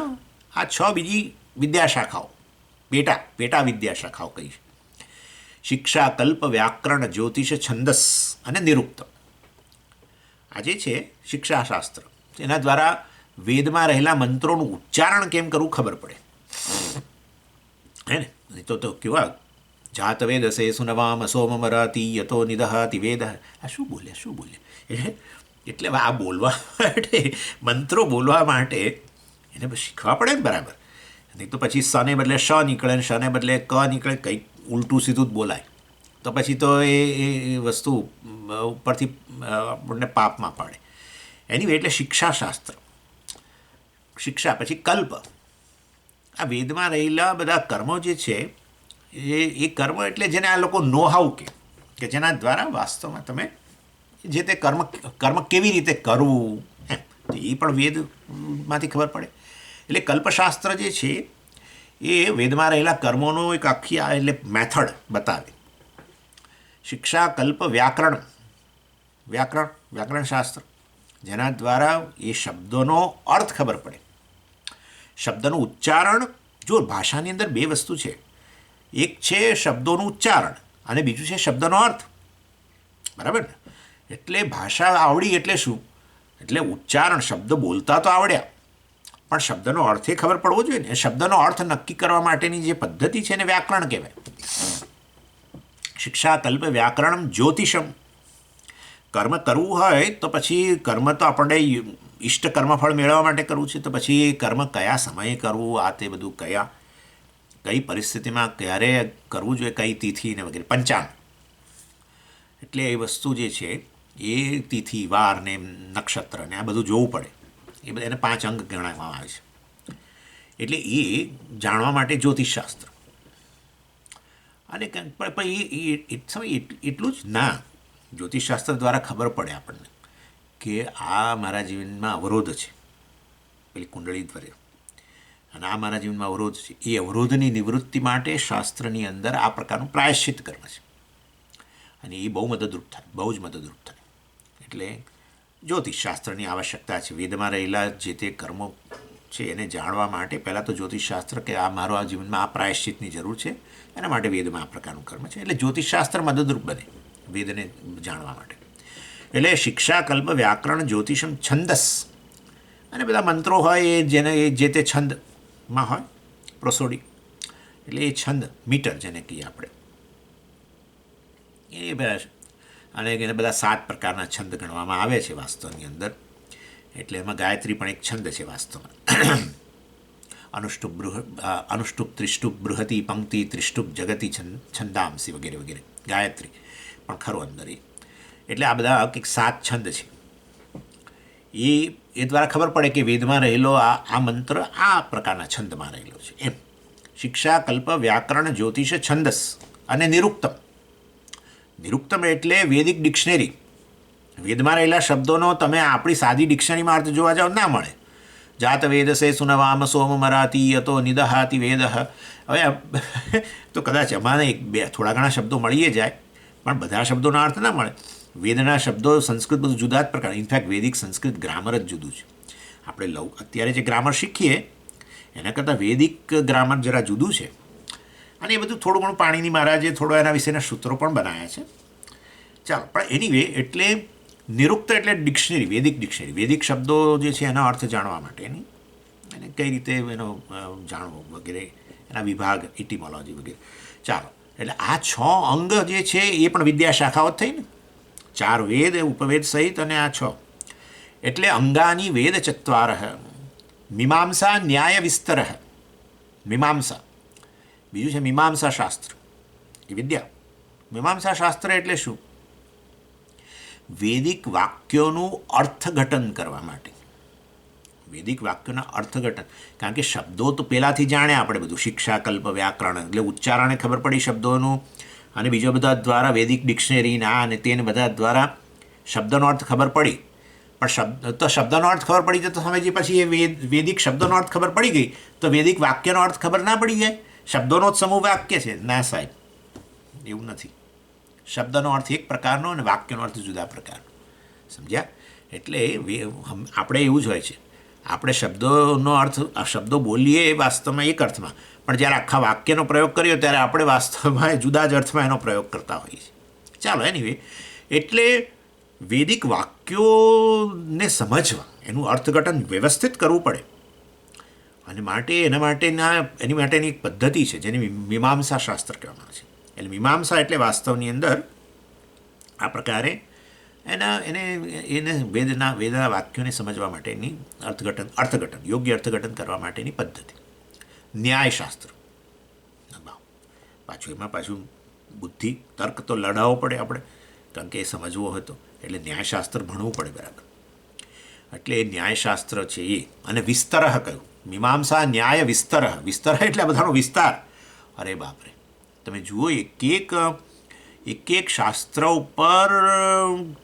આ 6 બીજી વિદ્યાશાખાઓ, પેટા વિદ્યાશાખાઓ કહી છે. શિક્ષા, કલ્પ, વ્યાકરણ, જ્યોતિષ, છંદસ અને નિરુક્તમ. આ જે છે શિક્ષાશાસ્ત્ર, એના દ્વારા વેદમાં રહેલા મંત્રોનું ઉચ્ચારણ કેમ કરવું ખબર પડે. હે ને? તો કેવા જાત વેદ સે સુનવામ સોમમરાતી યતો નિદહાતિ વેદ. આ શું બોલે એટલે આ બોલવા માટે, મંત્રો બોલવા માટે એને શીખવા પડે ને બરાબર. નહીં તો પછી સને બદલે શ નીકળે ને શને બદલે ક નીકળે, કંઈક ઉલટું સીધું જ બોલાય તો પછી તો એ વસ્તુ ઉપરથી આપણને પાપમાં પાડે. એની એટલે શિક્ષાશાસ્ત્ર, શિક્ષા, પછી કલ્પ. આ વેદમાં રહેલા બધા કર્મો જે છે એ કર્મ એટલે જેને આ લોકો નો હાઉ કે જેના દ્વારા વાસ્તવમાં તમે જે તે કર્મ કેવી રીતે કરવું એ પણ વેદમાંથી ખબર પડે. એટલે કલ્પશાસ્ત્ર જે છે એ વેદમાં રહેલા કર્મોનો એક આખી એટલે મેથડ બતાવે. શિક્ષા, કલ્પ, વ્યાકરણશાસ્ત્ર, જેના દ્વારા એ શબ્દોનો અર્થ ખબર પડે, શબ્દનું ઉચ્ચારણ. જો ભાષાની અંદર 2 વસ્તુ છે, એક છે શબ્દોનું ઉચ્ચારણ અને બીજું છે શબ્દનો અર્થ, બરાબર ને? એટલે ભાષા આવડી એટલે શું? એટલે ઉચ્ચારણ, શબ્દ બોલતા તો આવડ્યા, પણ શબ્દનો અર્થ એ ખબર પડવો જોઈએ ને. શબ્દનો અર્થ નક્કી કરવા માટેની જે પદ્ધતિ છે એને વ્યાકરણ કહેવાય. શિક્ષા, કલ્પ, વ્યાકરણ, જ્યોતિષમ. કર્મ કરવું હોય તો પછી કર્મ તો આપણે ઇષ્ટ કર્મફળ મેળવવા માટે કરવું છે, તો પછી એ કર્મ કયા સમયે કરવું, આ તે બધું કઈ પરિસ્થિતિમાં ક્યારે કરવું જોઈએ, કઈ તિથિ ને વગેરે. પંચાંગ એટલે એ વસ્તુ જે છે એ તિથિ, વાર ને નક્ષત્ર ને આ બધું જોવું પડે. એ બધા એને 5 અંગ ગણવામાં આવે છે. એટલે એ જાણવા માટે જ્યોતિષશાસ્ત્ર. અને એટલું જ ના, જ્યોતિષશાસ્ત્ર દ્વારા ખબર પડે આપણને કે આ મારા જીવનમાં અવરોધ છે, પેલી કુંડળી ધ્વરે, અને આ મારા જીવનમાં અવરોધ છે. એ અવરોધની નિવૃત્તિ માટે શાસ્ત્રની અંદર આ પ્રકારનું પ્રાયશ્ચિત કર્મ છે, અને એ બહુ જ મદદરૂપ થાય. એટલે જ્યોતિષશાસ્ત્રની આવશ્યકતા છે. વેદમાં રહેલા જે તે કર્મો છે એને જાણવા માટે પહેલાં તો જ્યોતિષશાસ્ત્ર, કે આ મારો આ જીવનમાં આ પ્રાયશ્ચિતની જરૂર છે, એના માટે વેદમાં આ પ્રકારનું કર્મ છે. એટલે જ્યોતિષશાસ્ત્ર મદદરૂપ બને વેદને જાણવા માટે. એટલે શિક્ષા, કલ્પ, વ્યાકરણ, જ્યોતિષમ, છંદસ, અને બધા મંત્રો હોય એ જેને જે તે છંદમાં હોય, પ્રોસોડી એટલે એ છંદ, મીટર જેને કહીએ આપણે, એ બધા. અને એને બધા 7 પ્રકારના છંદ ગણવામાં આવે છે વાસ્તવની અંદર. એટલે એમાં ગાયત્રી પણ એક છંદ છે વાસ્તવમાં. અનુષ્ટુપ, ત્રિષ્ટુપ, બૃહતિ, પંક્તિ, ત્રિષ્ટુપ, જગતિ, છંદાંસી વગેરે વગેરે. ગાયત્રી પણ ખરો અંદર એ. એટલે આ બધા કંઈક 7 છંદ છે. એ દ્વારા ખબર પડે કે વેદમાં રહેલો આ મંત્ર આ પ્રકારના છંદમાં રહેલો છે એમ. શિક્ષા, કલ્પ, વ્યાકરણ, જ્યોતિષ, છંદસ અને નિરુક્તમ. નિરુક્તમ એટલે વૈદિક ડિક્શનરી. વેદમાં રહેલા શબ્દોનો તમે આપણી સાદી ડિક્શનરીમાં અર્થ જોવા જાઓ ના મળે. જાત વેદ સે સુનવામ સોમમરાતી યતો નિદહાતિ વેદ. હવે તો કદાચ અમારે થોડા ઘણા શબ્દો મળીએ જાય, પણ બધા શબ્દોના અર્થ ના મળે. વેદના શબ્દો સંસ્કૃત બધું જુદા જ પ્રકાર. ઇનફેક્ટ વૈદિક સંસ્કૃત ગ્રામર જ જુદું છે. આપણે અત્યારે જે ગ્રામર શીખીએ એના કરતાં વૈદિક ગ્રામર જરા જુદું છે. અને એ બધું થોડું ઘણું પાણીની મહારાજે થોડો એના વિશેના સૂત્રો પણ બનાવ્યા છે. ચાલો, પણ એનીવે એટલે નિરુક્ત એટલે ડિક્શનરી, વેદિક શબ્દો જે છે એના અર્થ જાણવા માટેની અને કઈ રીતે એનો જાણવો વગેરે, એના વિભાગ, ઇટિમોલોજી વગેરે. ચાલો, એટલે આ 6 અંગ જે છે એ પણ વિદ્યા શાખાઓ જ થઈ ને, 4 વેદ, ઉપવેદ સહિત અને આ 6. એટલે અંગાની વેદ ચત્વાર, મીમાંસા ન્યાય વિસ્તર. મીમાંસા બીજું છે મીમાંસા શાસ્ત્ર, એ વિદ્યા. મીમાંસા શાસ્ત્ર એટલે શું? વૈદિક વાક્યોનું અર્થઘટન કરવા માટે. વૈદિક વાક્યોના અર્થઘટન, કારણ કે શબ્દો તો પહેલાંથી જાણ્યા આપણે બધું, શિક્ષા, કલ્પ, વ્યાકરણ, એટલે ઉચ્ચારણે ખબર પડી શબ્દોનું, અને બીજા બધા દ્વારા વૈદિક ડિક્શનરીના અને તેને બધા દ્વારા શબ્દનો અર્થ ખબર પડી. પણ શબ્દનો અર્થ ખબર પડી તો સમજીએ પછી એ વૈદિક શબ્દોનો અર્થ ખબર પડી ગઈ તો વૈદિક વાક્યનો અર્થ ખબર ના પડી જાય? શબ્દોનો જ સમૂહ વાક્ય છે? ના સાહેબ, એવું નથી. શબ્દનો અર્થ એક પ્રકારનો અને વાક્યનો અર્થ જુદા પ્રકારનો. સમજ્યા? એટલે આપણે એવું જ હોય છે, આપણે શબ્દોનો અર્થ, શબ્દો બોલીએ એ વાસ્તવમાં એક અર્થમાં, પણ જ્યારે આખા વાક્યનો પ્રયોગ કર્યો ત્યારે આપણે વાસ્તવમાં જુદા જ અર્થમાં એનો પ્રયોગ કરતા હોઈએ છીએ. ચાલો, એનીવે, એટલે વૈદિક વાક્યોને સમજવા, એનું અર્થઘટન વ્યવસ્થિત કરવું પડે, અને એની માટેની એક પદ્ધતિ છે જેને મીમાંસા શાસ્ત્ર કહેવામાં આવે છે. એટલે મીમાંસા એટલે વાસ્તવની અંદર આ પ્રકારે એને વેદના વાક્યોને સમજવા માટેની અર્થઘટન, યોગ્ય અર્થઘટન કરવા માટેની પદ્ધતિ. ન્યાયશાસ્ત્ર, પાછું બુદ્ધિ, તર્ક તો લડાવવો પડે આપણે, કારણ કે એ સમજવો હતો એટલે ન્યાયશાસ્ત્ર ભણવું પડે બરાબર. એટલે એ ન્યાયશાસ્ત્ર છે એ. અને વિસ્તર કહ્યું, મીમાંસા ન્યાય વિસ્તર. વિસ્તર એટલે બધાનો વિસ્તાર. અરે બાપરે, તમે જુઓ, એક શાસ્ત્ર ઉપર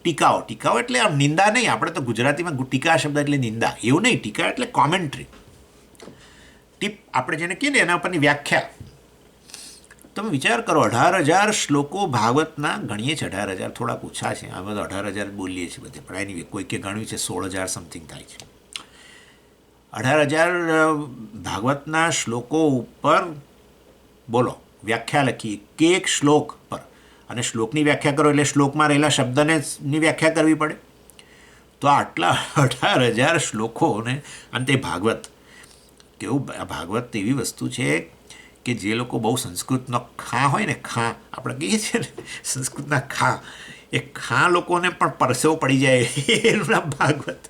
ટીકાઓ એટલે આમ નિંદા નહીં, આપણે તો ગુજરાતીમાં ટીકા શબ્દ એટલે નિંદા, એવું નહીં. ટીકા એટલે કોમેન્ટ્રી, ટીપ આપણે જેને કહીએ ને, એના ઉપરની વ્યાખ્યા. તમે વિચાર કરો, 18,000 શ્લોકો ભાગવતના ગણીએ છીએ. 18,000 થોડાક ઓછા છે, અમે તો 18,000 બોલીએ છીએ બધે, પણ એની કોઈકે ગણ્યું છે 16,000 સમથિંગ થાય છે. 18,000 ભાગવતના શ્લોકો ઉપર બોલો વ્યાખ્યા લખી, એક શ્લોક પર, અને શ્લોકની વ્યાખ્યા કરો એટલે શ્લોકમાં રહેલા શબ્દની વ્યાખ્યા કરવી પડે. તો આટલા 18,000 શ્લોકોને, અને તે ભાગવત કેવું, ભાગવત એવી વસ્તુ છે કે જે લોકો બહુ સંસ્કૃતનો ખા હોય ને, આપણે કહીએ છીએ ને સંસ્કૃતના ખા, એ લોકોને પણ પરસેવો પડી જાય એનું નામ ભાગવત.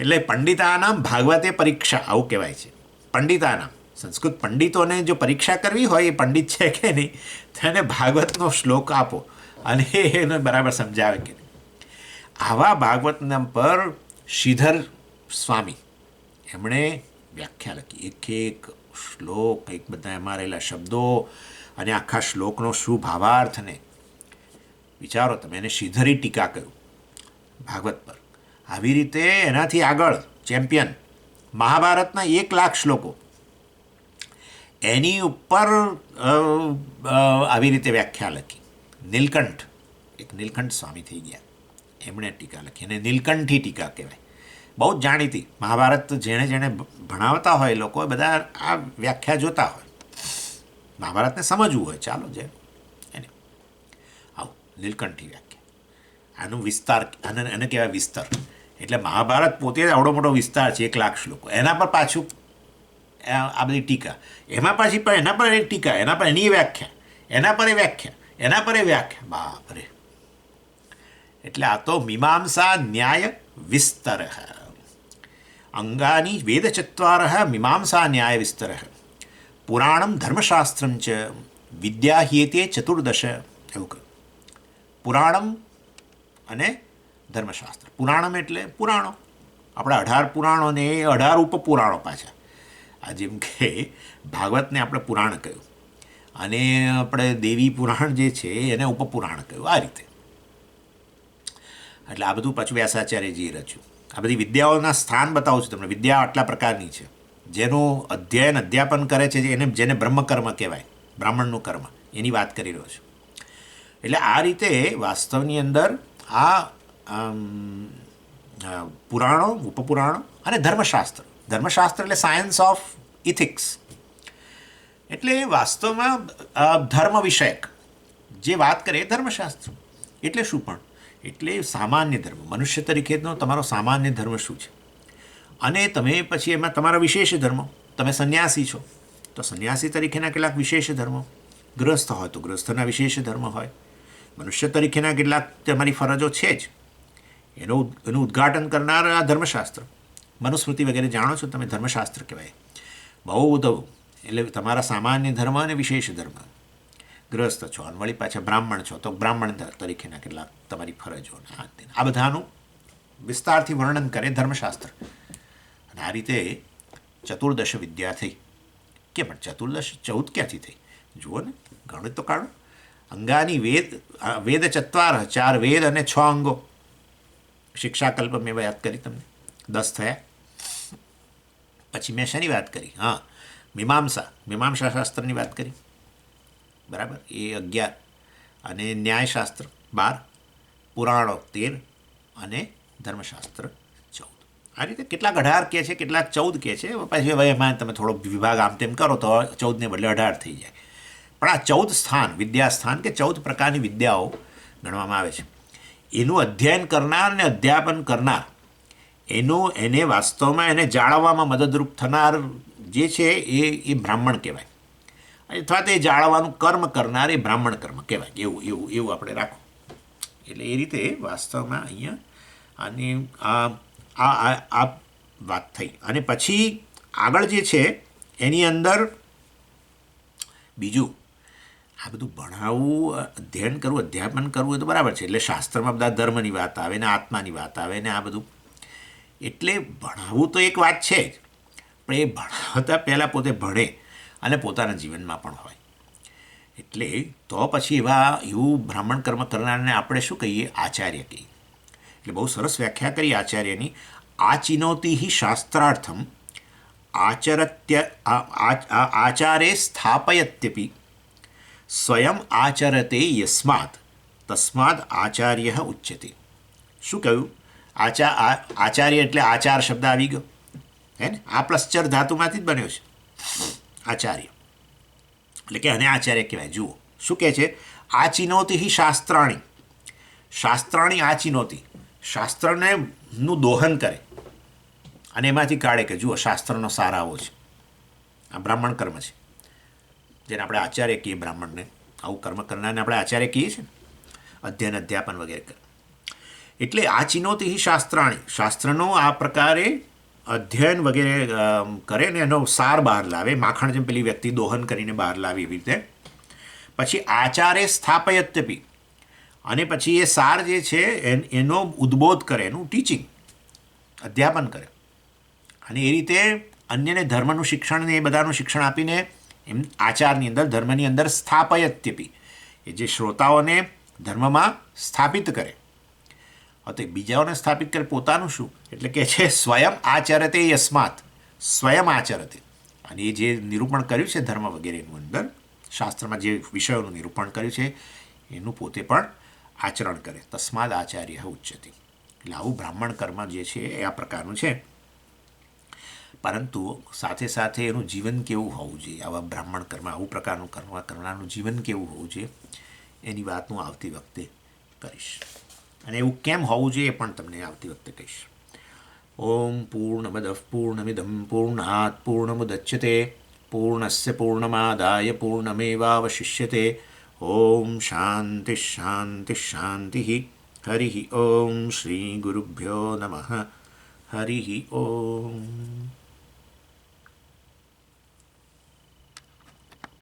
એટલે પંડિતાનામ ભાગવતે પરીક્ષા, આવું કહેવાય છે. પંડિતાનામ, સંસ્કૃત પંડિતોને જો પરીક્ષા કરવી હોય એ પંડિત છે કે નહીં, તેને ભાગવતનો શ્લોક આપો અને એને બરાબર સમજાવે કે નહીં. આવા ભાગવતના પર શ્રીધર સ્વામી એમણે વ્યાખ્યા લખી, એક શ્લોક, એક બધા એમાં રહેલા શબ્દો અને આખા શ્લોકનો શું ભાવાર્થને વિચારો તમે. એને શ્રીધરી ટીકા કહ્યું ભાગવત પર. આવી રીતે એનાથી આગળ ચેમ્પિયન મહાભારતના 1,00,000 શ્લોકો, એની ઉપર આવી રીતે વ્યાખ્યા લખી. નીલકંઠ સ્વામી થઈ ગયા, એમણે ટીકા લખી, અને નીલકંઠી ટીકા કહેવાય. બહુ જ જાણીતી. મહાભારત જેણે ભણાવતા હોય લોકો બધા આ વ્યાખ્યા જોતા હોય, મહાભારતને સમજવું હોય, ચાલો જે એને આવું નીલકંઠી વ્યાખ્યા. આનું વિસ્તાર, એને કહેવાય વિસ્તર. એટલે મહાભારત પોતે જ આવડો મોટો વિસ્તાર છે, 1,00,000 શ્લોકો, એના પર પાછું આ બધી ટીકા, એમાં પાછી પણ એના પર એક ટીકા, એના પર એની વ્યાખ્યા, એના પર એ વ્યાખ્યા, એના પર એ વ્યાખ્યા. બાપરે! એટલે આ તો મીમાંસા ન્યાય વિસ્તર. અંગાની વેદચત્વાર મીમાંસા ન્યાય વિસ્તર. પુરાણમ ધર્મશાસ્ત્રમ ચ વિદ્યા હિયતે ચતુર્દશ. એવું કહ્યું. પુરાણમ અને ધર્મશાસ્ત્ર. પુરાણમ એટલે પુરાણો, આપણા 18 પુરાણો ને એ 18 ઉપપુરાણો પાછા. આ જેમ કે ભાગવતને આપણે પુરાણ કહ્યું, અને આપણે દેવી પુરાણ જે છે એને ઉપપુરાણ કહ્યું, આ રીતે. એટલે આ બધું પાછું વ્યાસાચાર્યજીએ રચ્યું. આ બધી વિદ્યાઓના સ્થાન બતાવું છું તમને. વિદ્યા આટલા પ્રકારની છે, જેનું અધ્યાપન કરે છે, જેને બ્રહ્મકર્મ કહેવાય, બ્રાહ્મણનું કર્મ, એની વાત કરી રહ્યો છું. એટલે આ રીતે વાસ્તવની અંદર આ પુરાણો, ઉપપુરાણો અને ધર્મશાસ્ત્ર. ધર્મશાસ્ત્ર એટલે સાયન્સ ઓફ ઇથિક્સ. એટલે વાસ્તવમાં ધર્મ વિષયક જે વાત કરે એ ધર્મશાસ્ત્ર. એટલે શું પણ? એટલે સામાન્ય ધર્મ, મનુષ્ય તરીકેનો તમારો સામાન્ય ધર્મ શું છે, અને તમે પછી એમાં તમારા વિશેષ ધર્મો. તમે સંન્યાસી છો તો સંન્યાસી તરીકેના કેટલાક વિશેષ ધર્મો, ગૃહસ્થ હોય તો ગૃહસ્થના વિશેષ ધર્મ હોય, મનુષ્ય તરીકેના કેટલાક તમારી ફરજો છે જ, એનું ઉદ્ઘાટન કરનાર આ ધર્મશાસ્ત્ર. મનુસ્મૃતિ વગેરે જાણો છો તમે, ધર્મશાસ્ત્ર કહેવાય. બહુ બધું એટલે તમારા સામાન્ય ધર્મ અને વિશેષ ધર્મ. ગૃહસ્થ છો અને વળી પાછા બ્રાહ્મણ છો તો બ્રાહ્મણ તરીકેના કેટલાક તમારી ફરજો, આ બધાનું વિસ્તારથી વર્ણન કરે ધર્મશાસ્ત્ર. અને આ રીતે ચતુર્દશ વિદ્યા થઈ. કે પણ ચતુર્દશ 14 ક્યાંથી થઈ? જુઓ ને, ગણિત તો કાઢો. અંગાની વેદ 4 વેદ અને 6 અંગો. શિક્ષાકલ્પ મેં વાત કરી તમને, 10 થયા. પછી મેં શેની વાત કરી? હા, મીમાંસા શાસ્ત્રની વાત કરી, બરાબર, એ 11. અને ન્યાયશાસ્ત્ર 12, પુરાણો 13 અને ધર્મશાસ્ત્ર 14. આ રીતે કેટલાક 18 કહે છે, કેટલાક 14 કહે છે. પછી હવે એમાં તમે થોડો વિભાગ આમ તેમ કરો તો 14 ને બદલે 18 થઈ જાય. પણ આ 14 સ્થાન, વિદ્યાસ્થાન કે 14 પ્રકારની વિદ્યાઓ ગણવામાં આવે છે. એનું અધ્યયન કરનાર અને અધ્યાપન કરનાર, એને વાસ્તવમાં એને જાળવવામાં મદદરૂપ થનાર જે છે એ બ્રાહ્મણ કહેવાય. અથવા તો એ જાળવવાનું કર્મ કરનાર એ બ્રાહ્મણ કર્મ કહેવાય. એવું આપણે રાખો. એટલે એ રીતે વાસ્તવમાં અહીંયા આની આ વાત થઈ. અને પછી આગળ જે છે એની અંદર બીજું આ બધું ભણાવવું, અધ્યયન કરવું, અધ્યાપન કરવું એ તો બરાબર છે. એટલે શાસ્ત્રમાં બધા ધર્મની વાત આવે ને આત્માની વાત આવે ને આ બધું. એટલે ભણાવવું તો એક વાત છે જ, પણ એ ભણાવતા પહેલાં પોતે ભણે અને પોતાના જીવનમાં પણ હોય. એટલે તો પછી એવું બ્રાહ્મણ કર્મ કરનારને આપણે શું કહીએ? આચાર્ય કહીએ. એટલે બહુ સરસ વ્યાખ્યા કરી આચાર્યની. આચિનોતિ હિ શાસ્ત્રાર્થમ આચારે સ્થાપયત્યપી સ્વયં આચરતે યસ્માત તસ્માદ આચાર્ય ઉચ્યતે. શું કહ્યું? આચાર્ય એટલે આચાર શબ્દ આવી ગયો, હે ને? આ પ્લશ્ચર ધાતુમાંથી જ બન્યો છે આચાર્ય, એટલે કે અને આચાર્ય કહેવાય. જુઓ શું કહે છે? આચિનોતિ હિ શાસ્ત્રાણી. શાસ્ત્રાણી આચિનોતિ, શાસ્ત્રને નું દોહન કરે અને એમાંથી કાઢે કે જુઓ શાસ્ત્રનો સાર આવો છે. આ બ્રાહ્મણ કર્મ છે, જેને આપણે આચાર્ય કહીએ. બ્રાહ્મણને, આવું કર્મ કરનારને આપણે આચાર્ય કહીએ છીએ ને, અધ્યયન અધ્યાપન વગેરે કરે. એટલે આ ચિનોતિ હિ શાસ્ત્રાણી, શાસ્ત્રનો આ પ્રકારે અધ્યયન વગેરે કરે ને એનો સાર બહાર લાવે. માખણ જેમ પેલી વ્યક્તિ દોહન કરીને બહાર લાવી એવી રીતે. પછી આચારે સ્થાપયત્યપી, અને પછી એ સાર જે છે એનો ઉદ્બોધ કરે, એનું ટીચિંગ, અધ્યાપન કરે. અને એ રીતે અન્યને ધર્મનું શિક્ષણ ને એ બધાનું શિક્ષણ આપીને એમ આચારની અંદર, ધર્મની અંદર સ્થાપયત્યપી, એ જે શ્રોતાઓને ધર્મમાં સ્થાપિત કરે. તો બીજાઓને સ્થાપિત કરે, પોતાનું શું? એટલે કે છે સ્વયં આચરતે યસ્માત, સ્વયં આચરતે. અને એ જે નિરૂપણ કર્યું છે ધર્મ વગેરેનું અંદર, શાસ્ત્રમાં જે વિષયોનું નિરૂપણ કર્યું છે એનું પોતે પણ આચરણ કરે. તસ્માદ આચાર્ય ઉચ્યતે. એટલે આવું બ્રાહ્મણ કર્મ જે છે એ આ પ્રકારનું છે. પરંતુ સાથે સાથે એનું જીવન કેવું હોવું જોઈએ? આવા બ્રાહ્મણ કર્મ, આવું પ્રકારનું કર્મ કરનારનું જીવન કેવું હોવું જોઈએ એની વાત હું આવતી વખતે કરીશ. અને એવું કેમ હોવું જોઈએ પણ તમને આવતી વખતે કહીશ. ઓમ પૂર્ણમદ પૂર્ણમિદમ પૂર્ણાત પૂર્ણમુદચ્યતે પૂર્ણસ્ય પૂર્ણમાદાય પૂર્ણમેવાવશિષ્યતે. ઓમ શાંતિ શાંતિ શાંતિ. હરિ ઓમ શ્રી ગુરુભ્યો નમઃ. હરિ ઓમ.